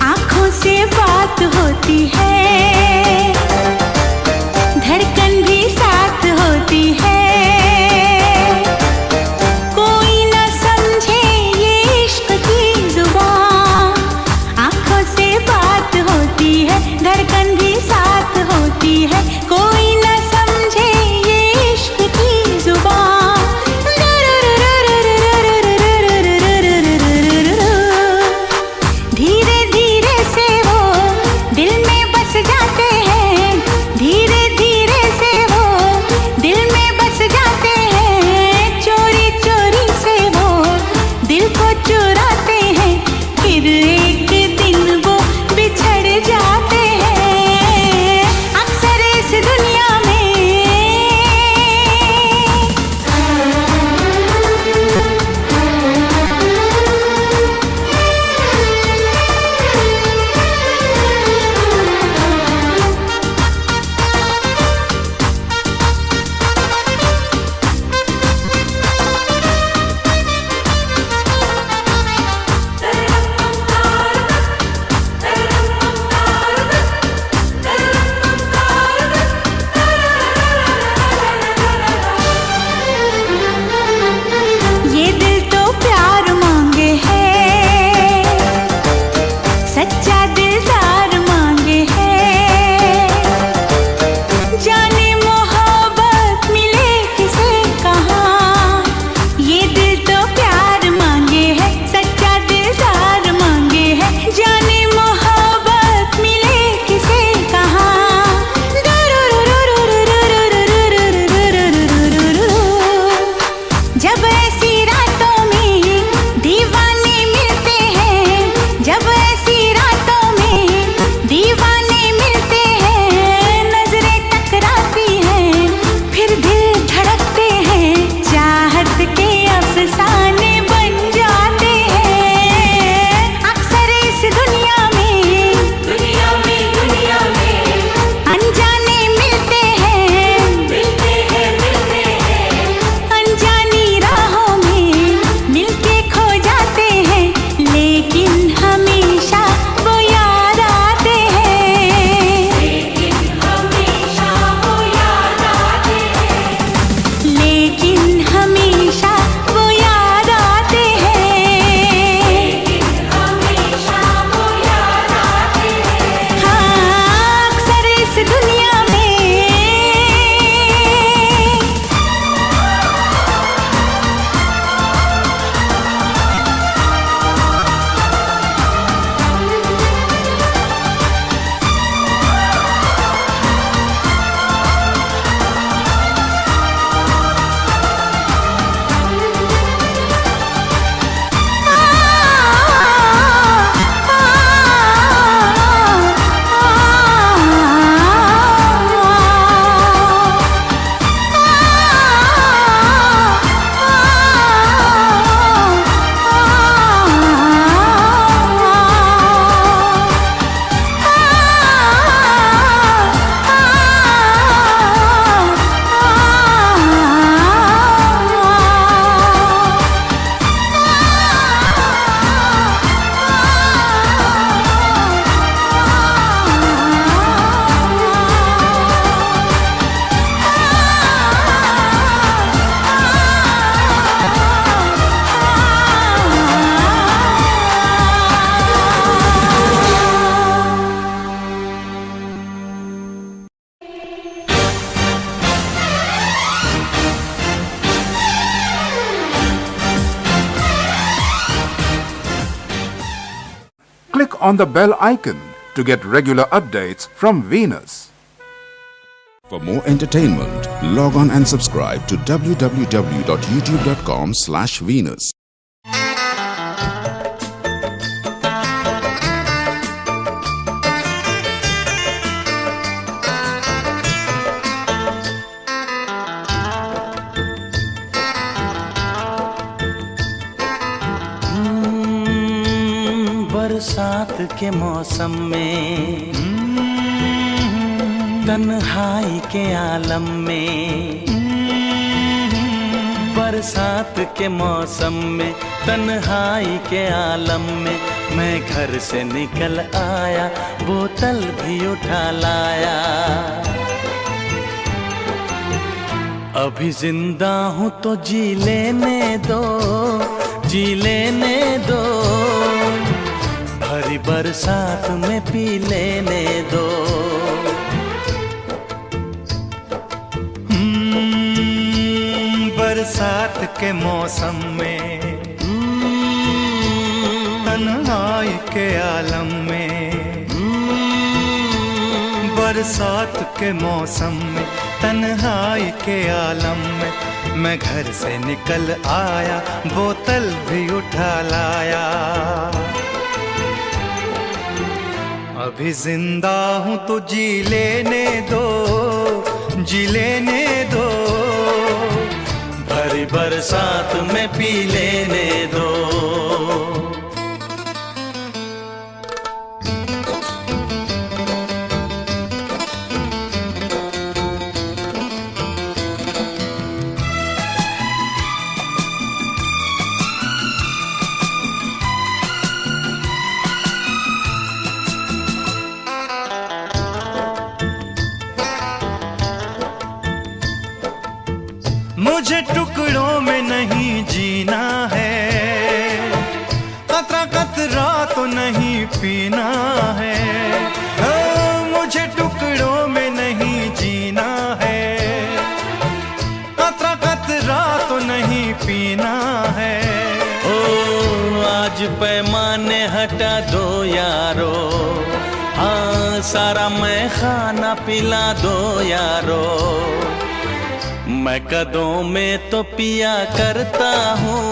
आँखों से बात होती है, धड़कन भी साथ होती है। कोई न समझे ये इश्क की जुबान। आँखों से बात होती है, धड़कन भी साथ होती है। कोई न समझे ये इश्क की जुबान। धीरे धीरे से Click on the bell icon to get regular updates from Venus. For more entertainment, log on and subscribe to www.youtube.com/Venus. बरसात के मौसम में तन्हाई के आलम में, बरसात के मौसम में तन्हाई के आलम में, मैं घर से निकल आया, बोतल भी उठा लाया। अभी जिंदा हूँ तो जी लेने दो, जी लेने दो, भरी बरसात में पी लेने दो। बरसात के मौसम में तन्हाई के आलम में, बरसात के मौसम में तन्हाई के आलम में, मैं घर से निकल आया, बोतल भी उठा लाया। अभी जिंदा हूँ तो जी लेने दो, जी लेने दो, भरी बरसात में पी लेने दो। मुझे टुकड़ों में नहीं जीना है, कतरा कतरा तो नहीं पीना है। मुझे टुकड़ों में नहीं जीना है, कतरा कतरा तो नहीं पीना है। ओ आज पैमाने हटा दो यारो, हाँ सारा मैं खाना पिला दो यारो। मैं कदों में तो पिया करता हूँ,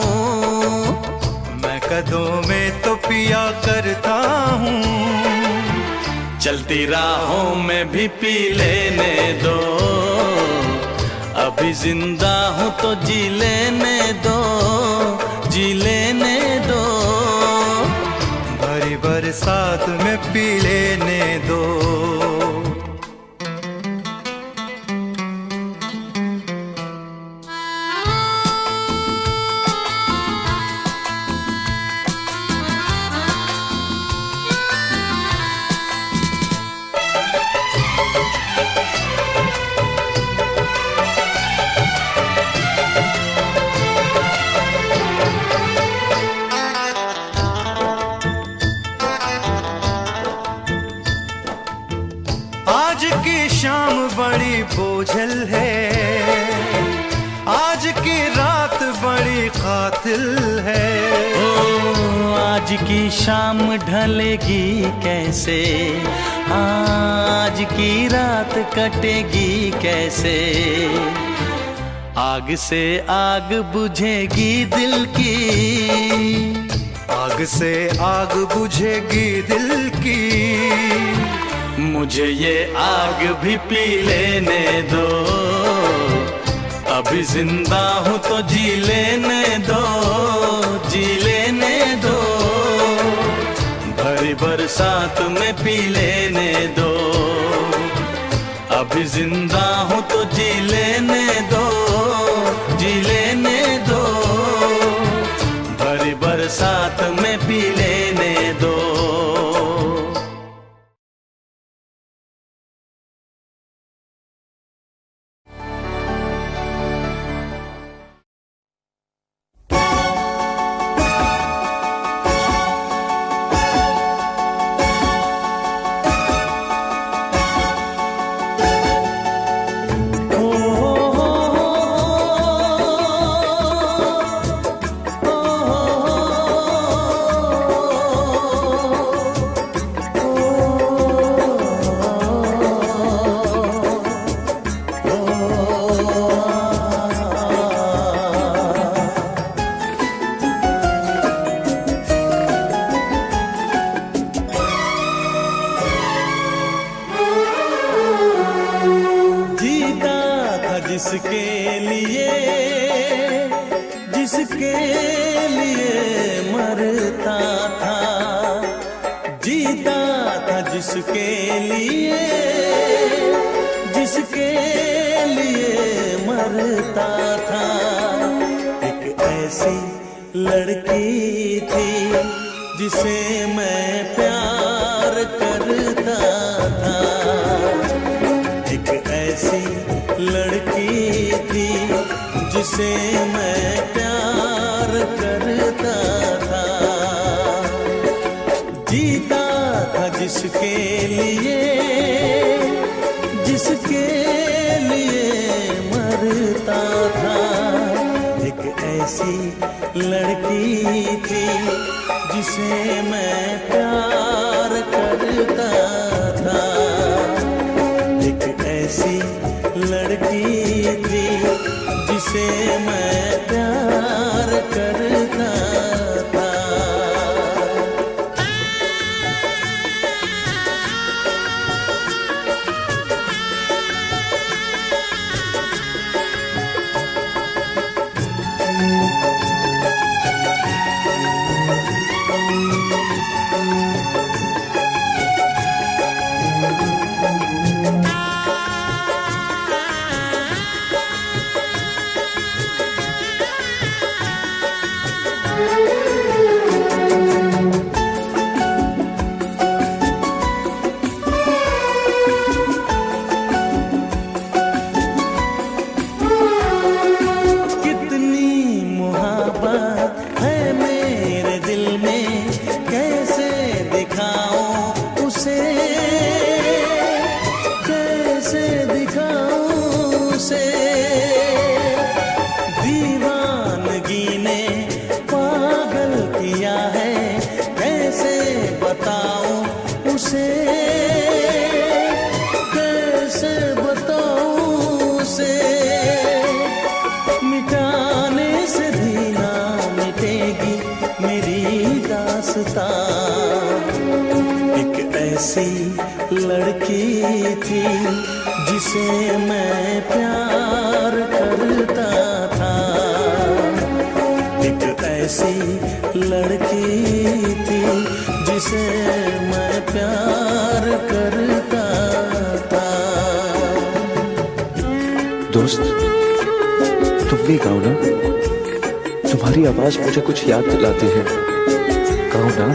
मैं कदों में तो पिया करता हूँ, चलती राहों में भी पी लेने दो। अभी जिंदा हूँ तो जी लेने दो, जी लेने दो, भरी बरसात में पी लेने दो। आज की शाम बड़ी बोझल है, आज की रात बड़ी कातिल है। ओ आज की शाम ढलेगी कैसे, आज की रात कटेगी कैसे। आग से आग बुझेगी दिल की, आग से आग बुझेगी दिल की, मुझे ये आग भी पी लेने दो। अभी जिंदा हूँ तो जी लेने दो, जी लेने दो, भरी बरसात में पी लेने दो। अभी जिंदा हूँ तो जी लेने दो, जी लेने दो, भरी बरसात में पी लेने दो। जिसके लिए मरता था, जीता था जिसके लिए मरता था। एक ऐसी लड़की थी जिसे मैं प्यार करता था, एक ऐसी लड़की थी जिसे मैं प्यार करता था। जीता था जिसके लिए मरता था। एक ऐसी लड़की थी जिसे मैं प्यार करता था, एक ऐसी लड़की थी जिसे मैं प्यार करता था। दीवानगी ने पागल किया है, कैसे बताऊं उसे, कैसे बताऊं उसे। मिटाने से भी ना मिटेगी मेरी दास्तां। एक ऐसी लड़की थी जिसे मैं प्यार करता था, एक ऐसी लड़की थी जिसे मैं प्यार करता था। दोस्त, तुम भी गाओ ना, तुम्हारी आवाज मुझे कुछ याद दिलाती है, गाओ ना।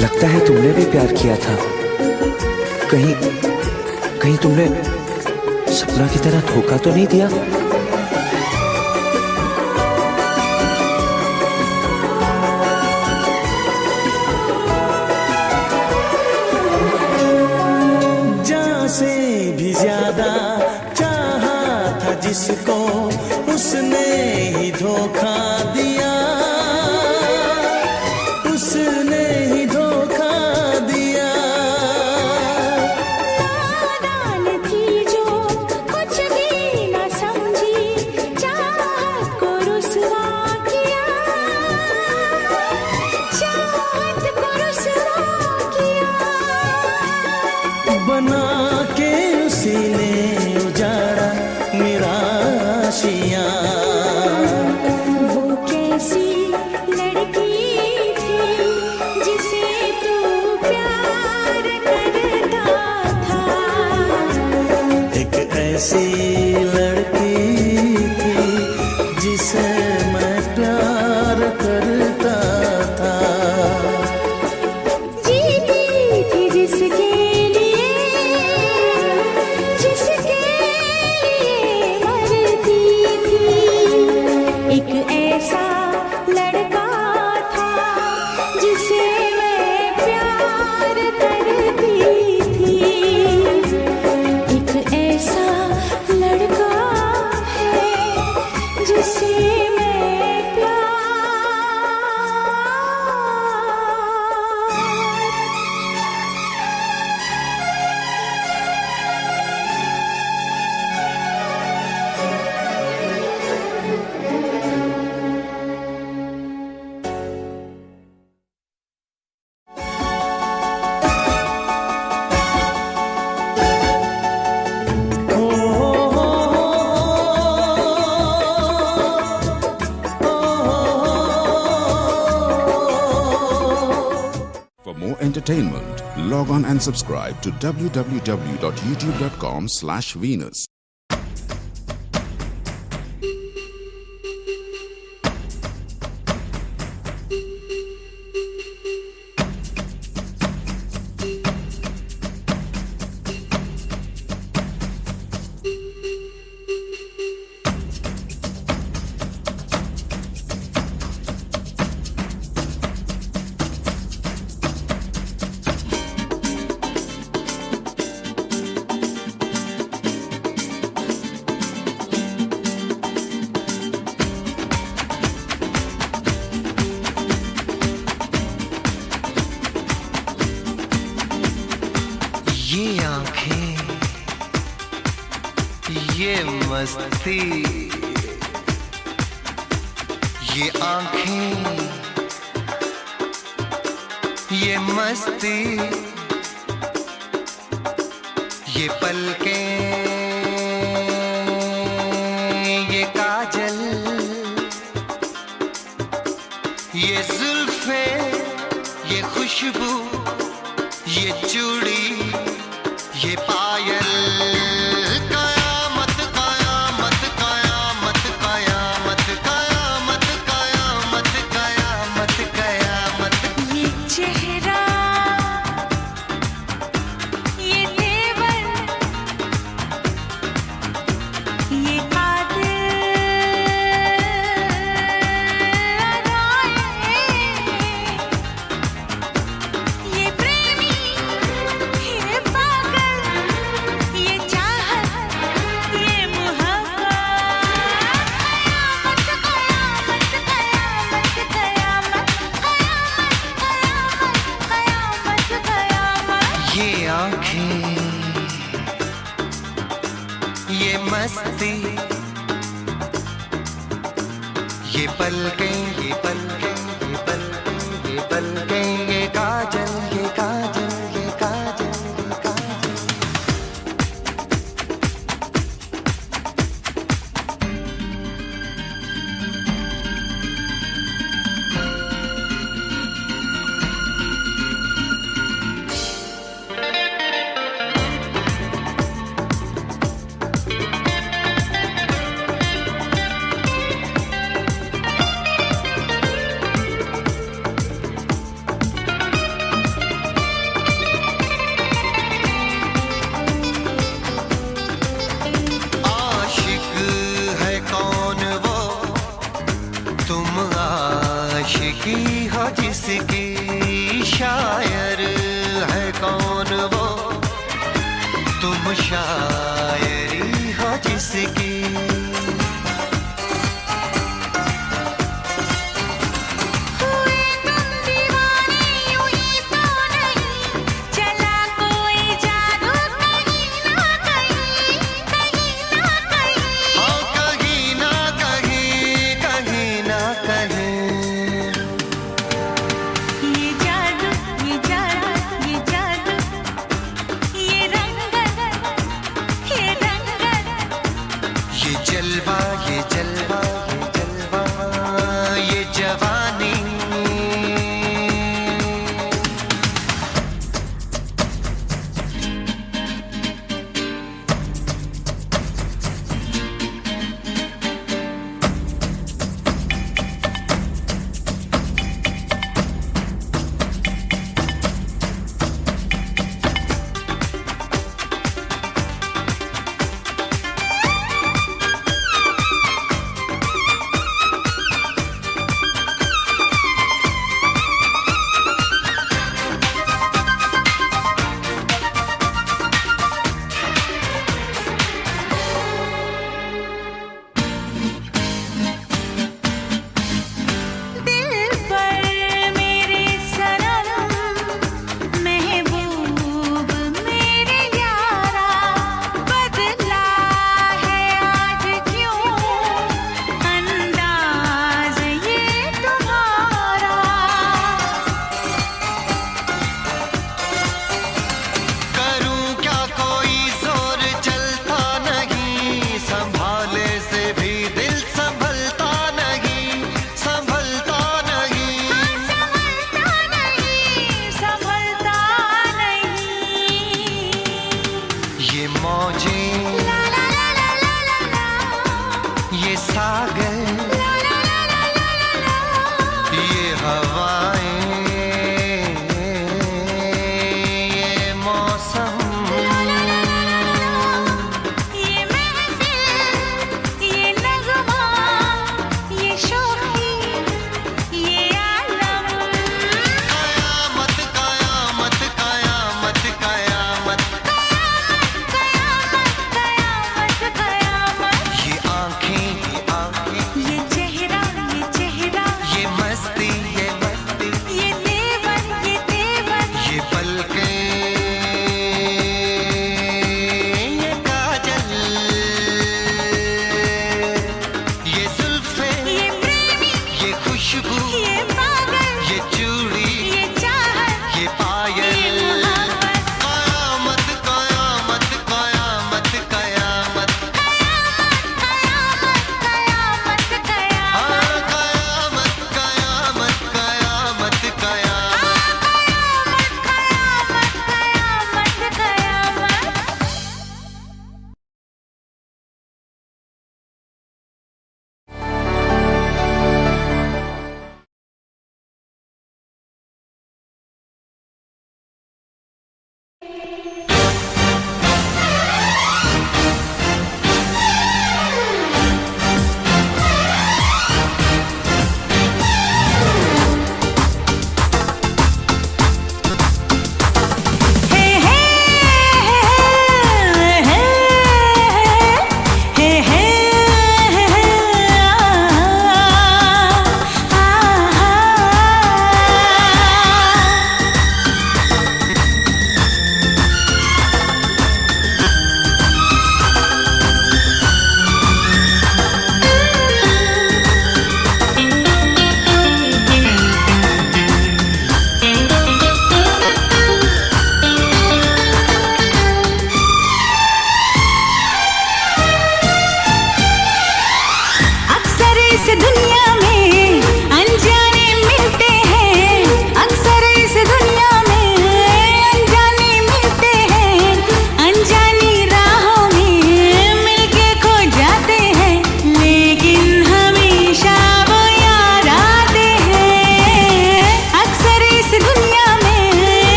लगता है तुमने भी प्यार किया था, कहीं कहीं तुमने सपना की तरह धोखा तो नहीं दिया? जान से भी ज्यादा चाहा था जिसको, उसने ही धोखा दिया, उसने ही धोखा दिया। नादान थी जो कुछ भी न समझी, चाहत को रुसवा किया, चाहत को रुसवा किया। बना के उसी ने उजाड़ा मेरा आशियाँ। वो कैसी लड़की थी जिसे तू प्यार करता था, एक ऐसी लड़की थी जिसे मैं प्यार करता था। जीती थी जिसके लिए, जिसके लिए मरती थी। एक ऐसा लड़का था जिसे मैं प्यार करती थी। एक ऐसा लड़का है जिसे मैं प्यार। For more entertainment, log on and subscribe to www.youtube.com/Venus. ये आंखें, ये मस्ती, ये आंखें, ये मस्ती, ये पलकें, ये काजल, ये जुल्फे, ये खुशबू, ये चूड़ी, ये पायल, कयामत कयामत कयामत कयामत कयामत कयामत कयामत कयामत। ये चेहरा, ये तेवर, ये कातिल अदाएं, ये प्रेमी, ये पागल, ये चाहत, ये मोहब्बत, कयामत कयामत कयामत कयामत कयामत कयामत कयामत। ये आंखें, ये मस्ती, ये पलकें, ये पलकें, ये पलकें, ये पलकें, ये काजल, ये काजल, ये काजल, ये काजल। की हो जिसकी शायर है कौन वो, तुम शायरी हो जिसकी।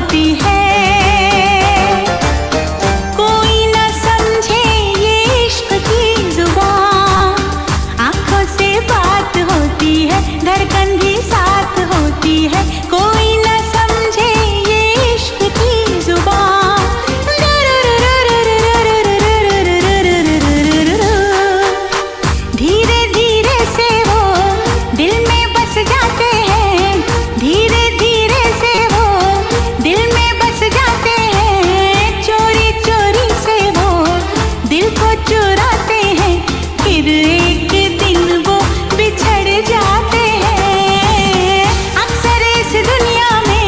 होती है। कोई न समझे ये इश्क की जुबान, आंखों से बात होती है, धड़कन भी साथ होती है। कोई न समझे ये इश्क की जुबान, धीरे धीरे से वो दिल में बस जाते हैं, धीरे धीरे से वो दिल में बस जाते हैं। चोरी चोरी से वो दिल को चुराते हैं, फिर एक दिन वो बिछड़ जाते हैं। अक्सर इस दुनिया में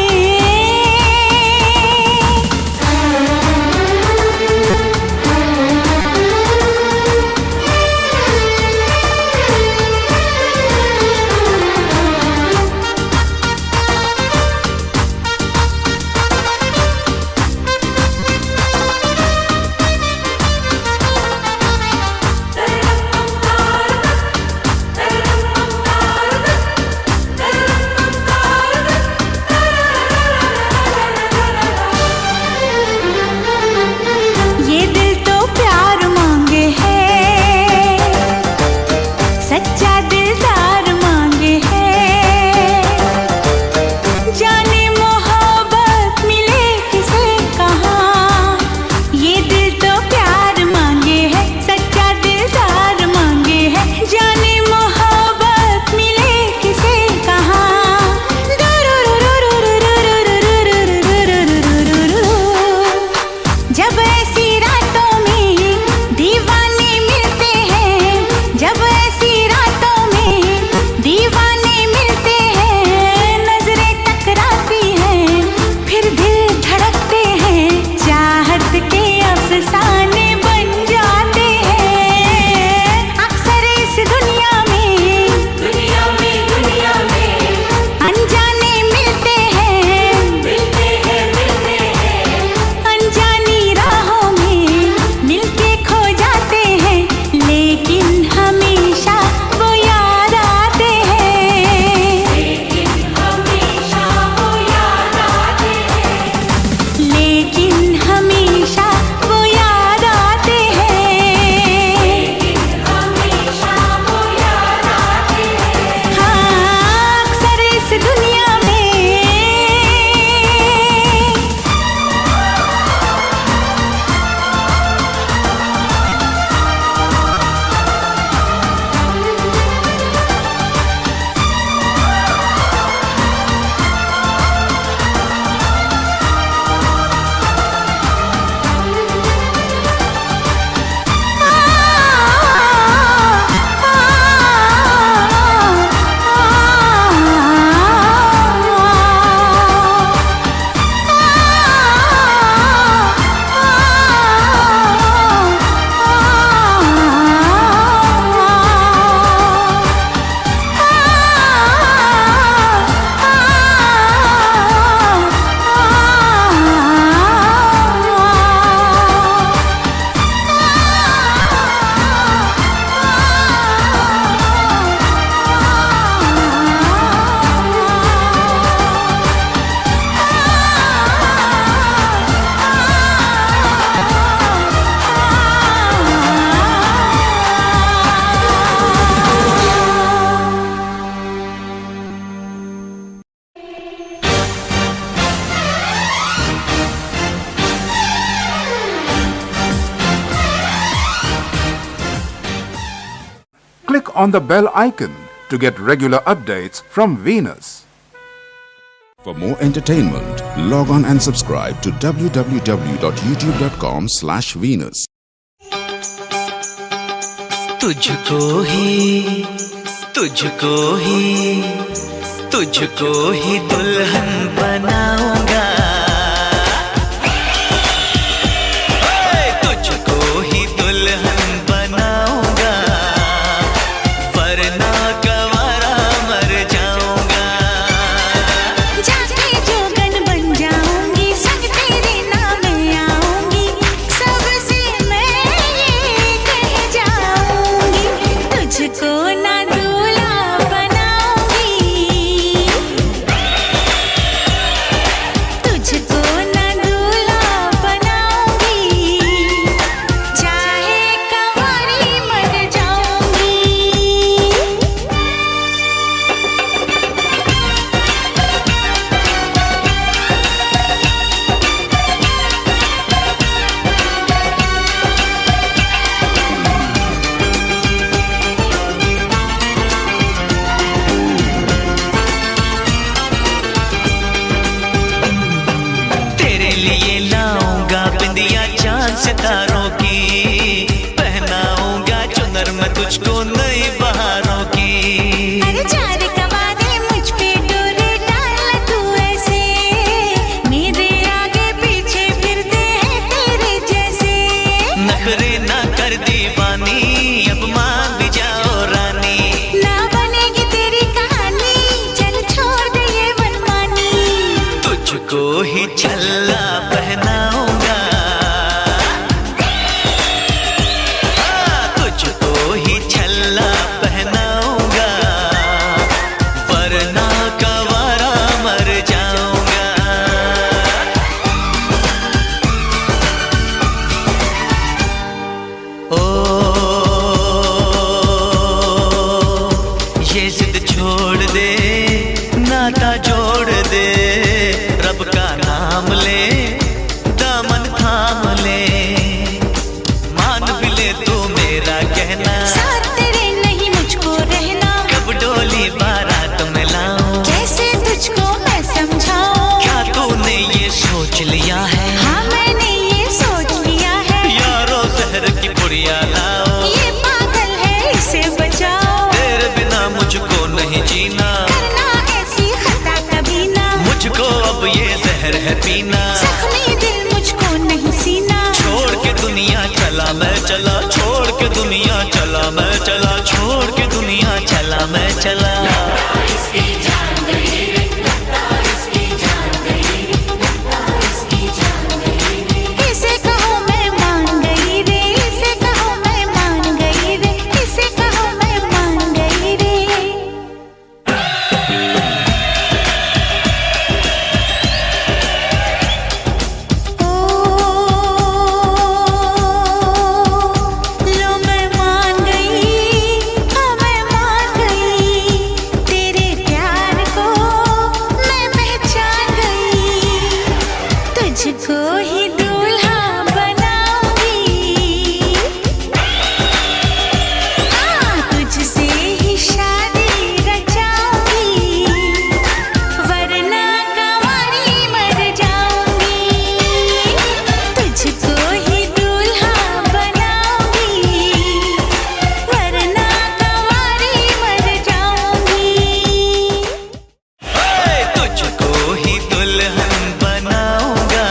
ये दिल तो प्यार मांगे है, सच्चा दिलदार मांगे है। जाने मोहब्बत मिले किसे कहाँ, ये दिल तो प्यार मांगे है, सच्चा दिलदार मांगे है। जाने मोहब्बत मिले किसे कहाँ, जब ऐसी रातों में दीवाने मिलते हैं, जब ऐसी रातों में दीवाने मिलते हैं। नजरें टकराती हैं, फिर दिल धड़कते हैं, चाहत के अफसाने बन जाते हैं। अक्सर इस दुनिया में अनजाने मिलते हैं, अनजानी राहों में मिलके खो जाते हैं, लेकिन हमेशा वो याद आते हैं, लेकिन हमेशा वो याद आते हैं, लेकिन हमेशा वो याद आते हैं, लेकिन हमेशा वो याद आते हैं। हाँ, अक्सर इस दुनिया में Click on the bell icon to get regular updates from Venus. For more entertainment, log on and subscribe to www.youtube.com/Venus. तुझको ही दुल्हन बनाऊंगा, तुझको ही दुल्हन बनाऊंगा, वरना गवारा मर जाऊंगा। जाके जोगन बन जाऊंगी, संग तेरे नाम आऊंगी, सबसे मैं ये कह जाऊंगी, तुझको ना दूल्हा बनाऊंगी। लिए लाऊंगा बिंदिया चांद सितारों की, पहनाऊंगा चुनर मैं तुझको नई बहारों की। अरे चार कवारे मुझ पे डोरे डाल तू ऐसे, मेरे आगे पीछे फिरते हैं तेरे जैसे। नखरे ना कर दीवानी, अब मान भी जाओ रानी। ना बनेगी तेरी कहानी, चल छोड़ दे ये मनमानी। तुझको ही छल्ला पहनाऊंगा, तुझको ही छल्ला पहनाऊंगा, वरना कवारा मर जाऊंगा। ओ ये जिद छोड़ दे, नाता जोड़ दे, रब का नाम ले, दामन थाम ले, मान भी ले तू मेरा कहना। साथ तेरे नहीं मुझको रहना, कब डोली बारात में लाऊं, कैसे तुझको मैं समझाऊं। क्या तूने ये सोच लिया है? हाँ मैंने ये सोच लिया है, यारो जहर की पुड़िया लाओ, ये पागल है इसे बचाओ। तेरे बिना मुझको नहीं जीना, करना ऐसी खता कभी ना, मुझको अब ये जहर है पीना। जख्मी दिल मुझको नहीं सीना। छोड़ के दुनिया चला मैं चला, छोड़ के दुनिया चला मैं चला, छोड़ के दुनिया चला मैं चला। इसे कहो मैं मान गई रे, इसे कहो मैं मान गई रे, इसे कहो मैं मान गई रे। लो मैं मान गई, हाँ मैं मान गई, तेरे प्यार को मैं पहचान गई। तुझको ही दूल्हा बनाऊंगी, हाँ तुझसे ही शादी रचाऊंगी, वरना कंवारी मर जाऊंगी। तुझको ही दूल्हा बनाऊंगी, वरना कंवारी मर जाऊंगी। तुझको ही दुल्हन बनाऊंगा,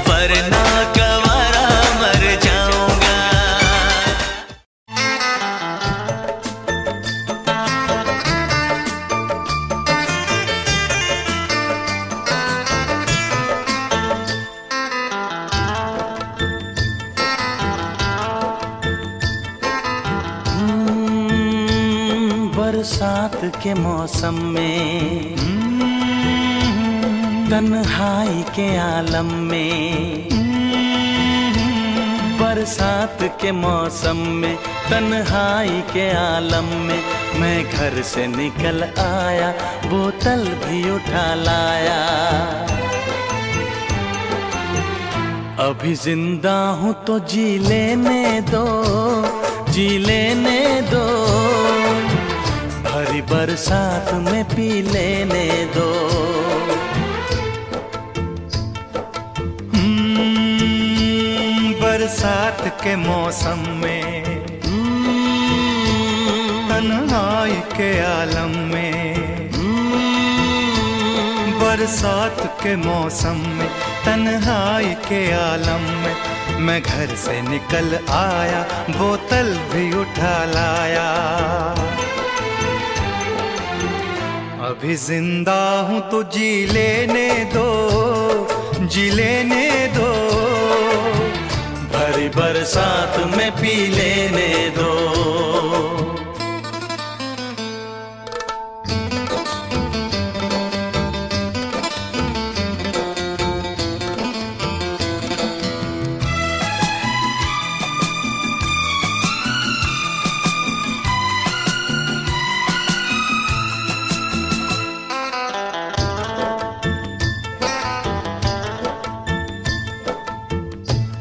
वरना कवारा मर जाऊंगा। बरसात के मौसम में, तन्हाई के आलम में, बरसात के मौसम में, तन्हाई के आलम में, मैं घर से निकल आया, बोतल भी उठा लाया। अभी जिंदा हूँ तो जी लेने दो, जी लेने दो, भरी बरसात में पी लेने दो। बरसात के मौसम में, तन्हाई के आलम में, बरसात के मौसम में, तन्हाई के आलम में, मैं घर से निकल आया, बोतल भी उठा लाया। अभी जिंदा हूँ तो जी लेने दो, जी लेने दो, भरी बरसात में पी लेने दो।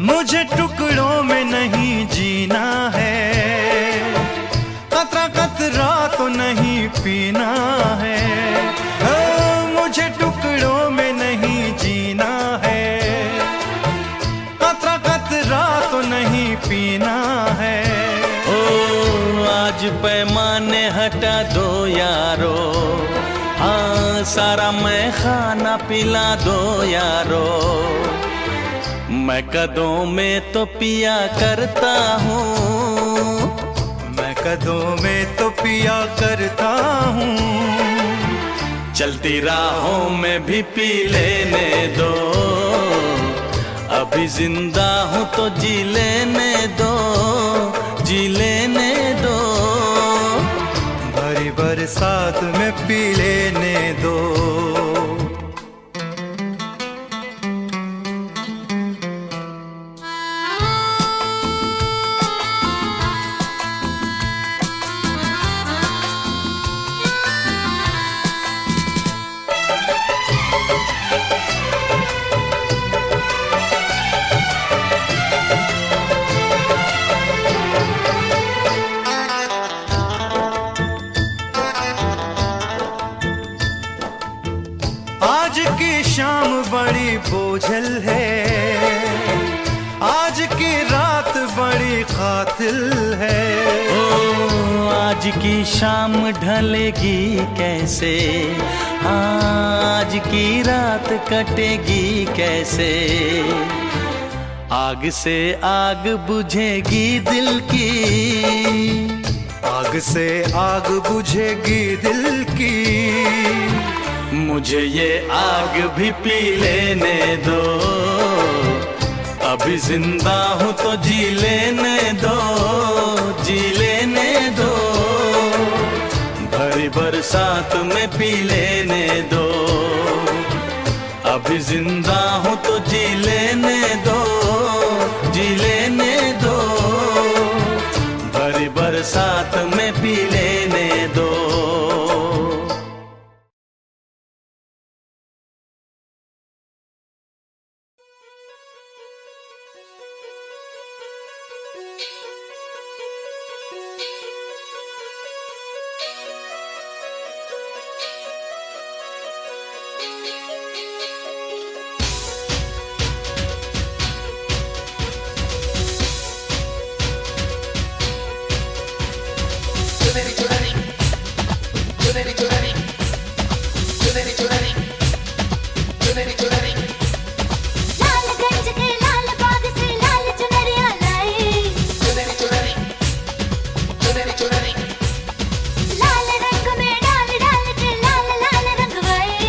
मुझे टुकड़ों में नहीं जीना है, कतरा कतरा तो नहीं पीना है। मुझे टुकड़ों में नहीं जीना मैं खाना पिला दो यारो, मैं कदों में तो पिया करता हूँ, मैं कदों में तो पिया करता हूँ। चलती राहों में भी पी लेने दो, अभी जिंदा हूँ तो जी लेने दो, जी लेने दो। भरी बरसात में पी लेने दो। आज की शाम बड़ी बोझल है, आज की रात बड़ी कातिल है। ओ आज की शाम ढलेगी कैसे, आज की रात कटेगी कैसे। आग से आग बुझेगी दिल की, आग से आग बुझेगी दिल की। मुझे ये आग भी पी लेने दो, अभी जिंदा हूँ तो जी लेने दो, जी लेने दो। भरी बरसात में पी लेने दो, अभी जिंदा हूँ तो जी लेने दो, जी लेने दो। भरी बरसात में पी लेने दो। लालगंज के लाल बाग से लाल चुनरिया लाई, लाल रंग में डाल डाल के लाल लाल रंगवाई।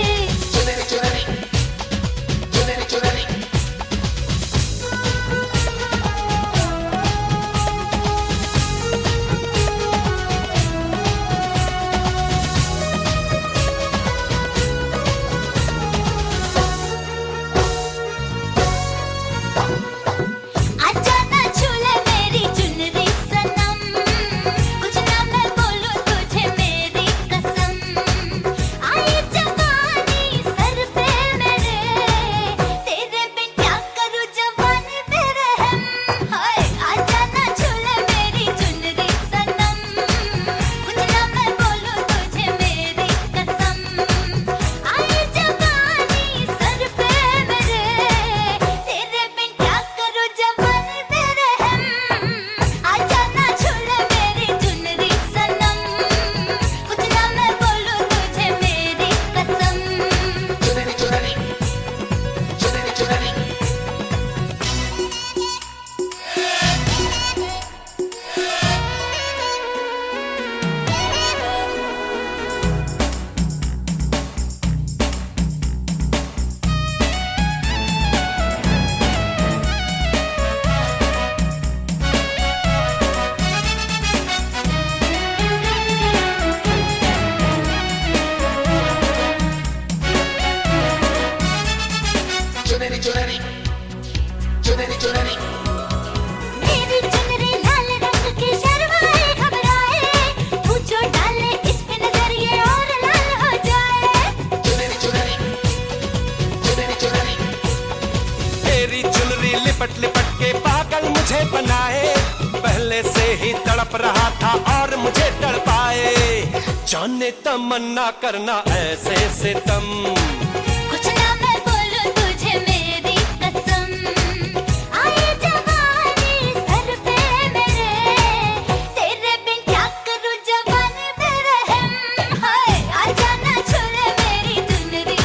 आजा ना छूले मेरी चुनरी सनम, कुछ ना मैं बोलूं तुझे मेरी कसम। आई जवानी सर पे मेरे, तेरे बिन क्या करूं जवानी पे रहम। हाय आजा ना छूले मेरी चुनरी सनम, कुछ ना मैं बोलूं तुझे मेरी कसम। आई जवानी सर पे मेरे, तेरे बिन क्या करूं जवानी पे रहम। आजा ना छूले मेरी चुनरी सनम, कुछ ना मैं बोलूं तुझे मेरी कसम। मेरी चुनरी लाल रंग की शर्माए घबराए, पूछो डाले इस पे नजर ये और लाल हो जाए। तेरी चुनरी लिपट लिपट के पागल मुझे बनाए, पहले से ही तड़प रहा था और मुझे तड़पाए। जाने तमन्ना करना ऐसे सितम, कुछ ना मैं बोलूं तुझे मेरी कसम। आई जवानी सर पे मेरे, तेरे बिन क्या करूं जवानी पे रहम। हाय आजा ना छूले मेरी चुनरी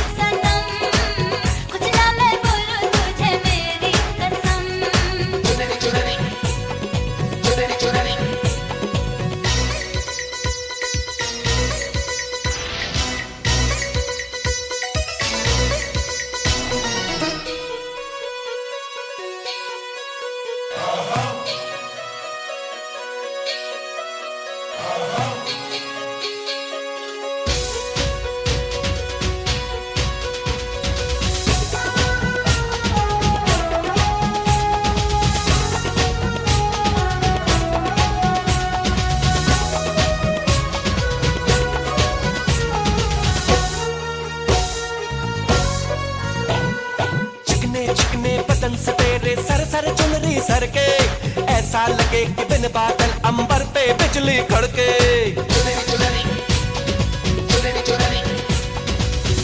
ऐसा लगे कि बिन बादल अंबर पे बिजली कड़के।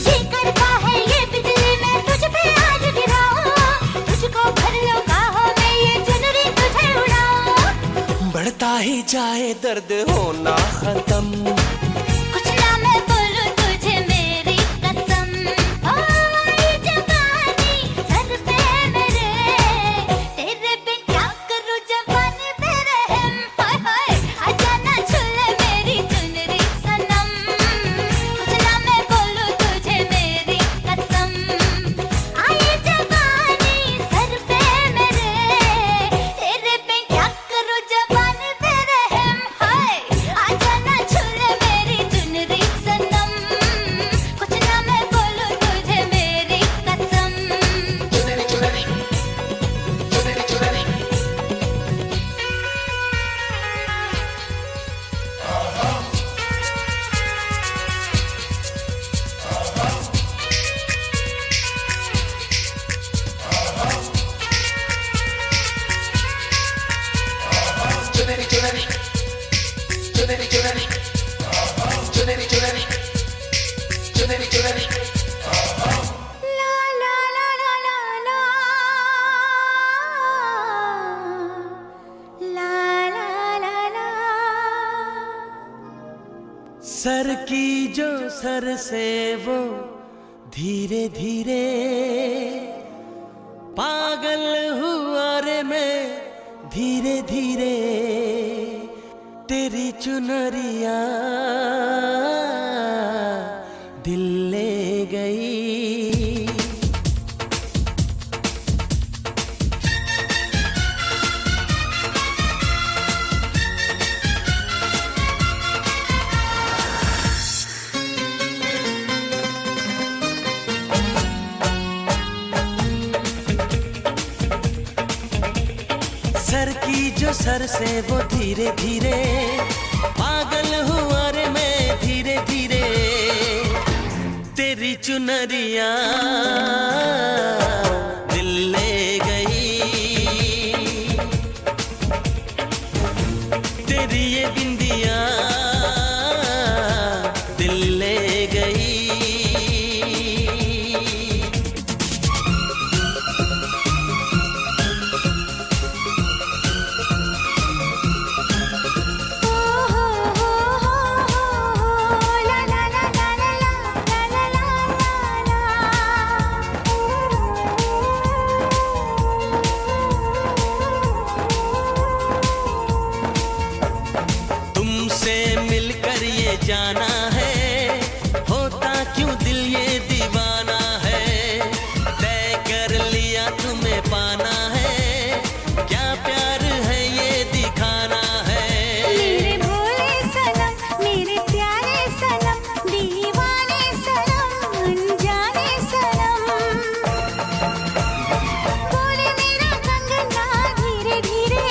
ये करता है ये बिजली मैं तुझ पे आज गिराऊं, तुझको भर लो बाहों में ये चुनरी तुझे उड़ाऊं। बढ़ता ही जाए दर्द होना खत्म, कुछ ना मैं बोलूं तुझे मेरी कसम। ओ ये जवानी सर पे मेरे, तेरे बिन क्या करूं जवानी पे रहम। हाय हाय आजा ना छूले मेरी चुनरी सनम, कुछ ना मैं बोलूं तुझे मेरी कसम। ये जवानी सर पे मेरे, तेरे बिन क्या करूं जवानी पे रहम। हाय आजा ना छूले मेरी चुनरी सनम, कुछ ना मैं बोलूं तुझे मेरी कसम। ला ला ला ला ला ला ला ला ला। सर की जो सर से वो धीरे धीरे पागल हुआ रे मैं धीरे धीरे, तेरी चुनरिया दिल ले गई। सर की जो सर से वो धीरे धीरे पागल हुआ रे मैं धीरे धीरे, तेरी चुनरिया दिल ले गई। तेरी ये बिंदिया दिल ले गई। ला ला ला ला ला ला ला ला ला। तुमसे मिलकर ये जाना है, होता क्यों दिल ये दीवाना है। तय कर लिया तुम्हें पाना है, क्या प्यार है ये दिखाना है। मेरे भोले सनम मेरे प्यारे सनम, दीवाने सनम अनजाने सनम। बोले मेरा कंगना धीरे धीरे,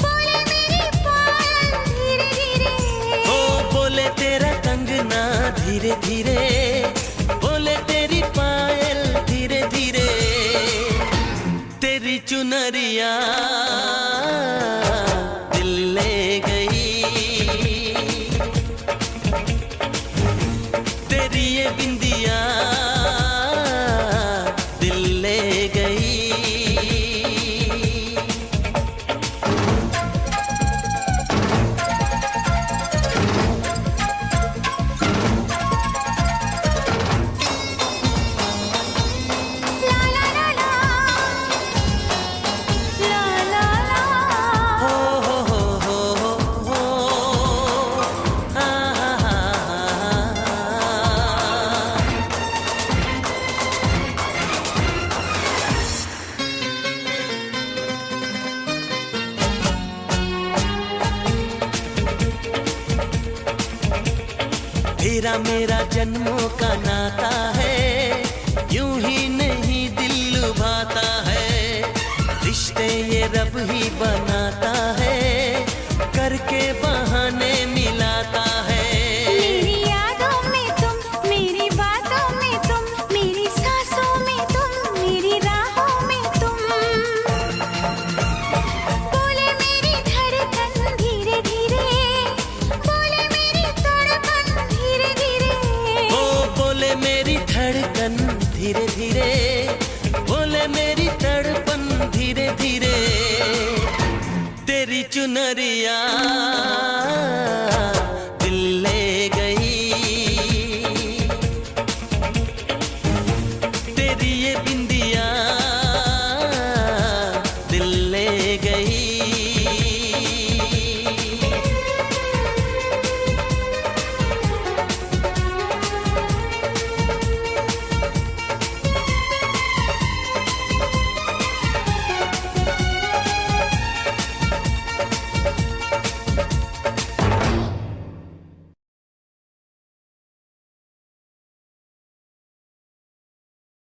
बोले मेरी पायल धीरे धीरे। ओ बोले तेरा कंगना धीरे धीरे, बोले तेरी पायल धीरे धीरे, तेरी चुनरिया दिल ले गई। तेरी ये बिंदिया दिल ले गई। ला ला ला ला ला ला ला। हो हो आ हा हा हा। तेरा मेरा जन्मों का नाता है, यूं ही नहीं दिल लुभाता है। रिश्ते ये रब ही बनाता है, करके बहाने मिलाता है। मेरी यादों में तुम, मेरी बातों में तुम, मेरी सांसों में तुम, मेरी राहों में तुम। बोले धीरे धीरे बोले मेरी तड़पन धीरे धीरे तेरी चुनरिया दिल ले गई तेरी ये बिंदिया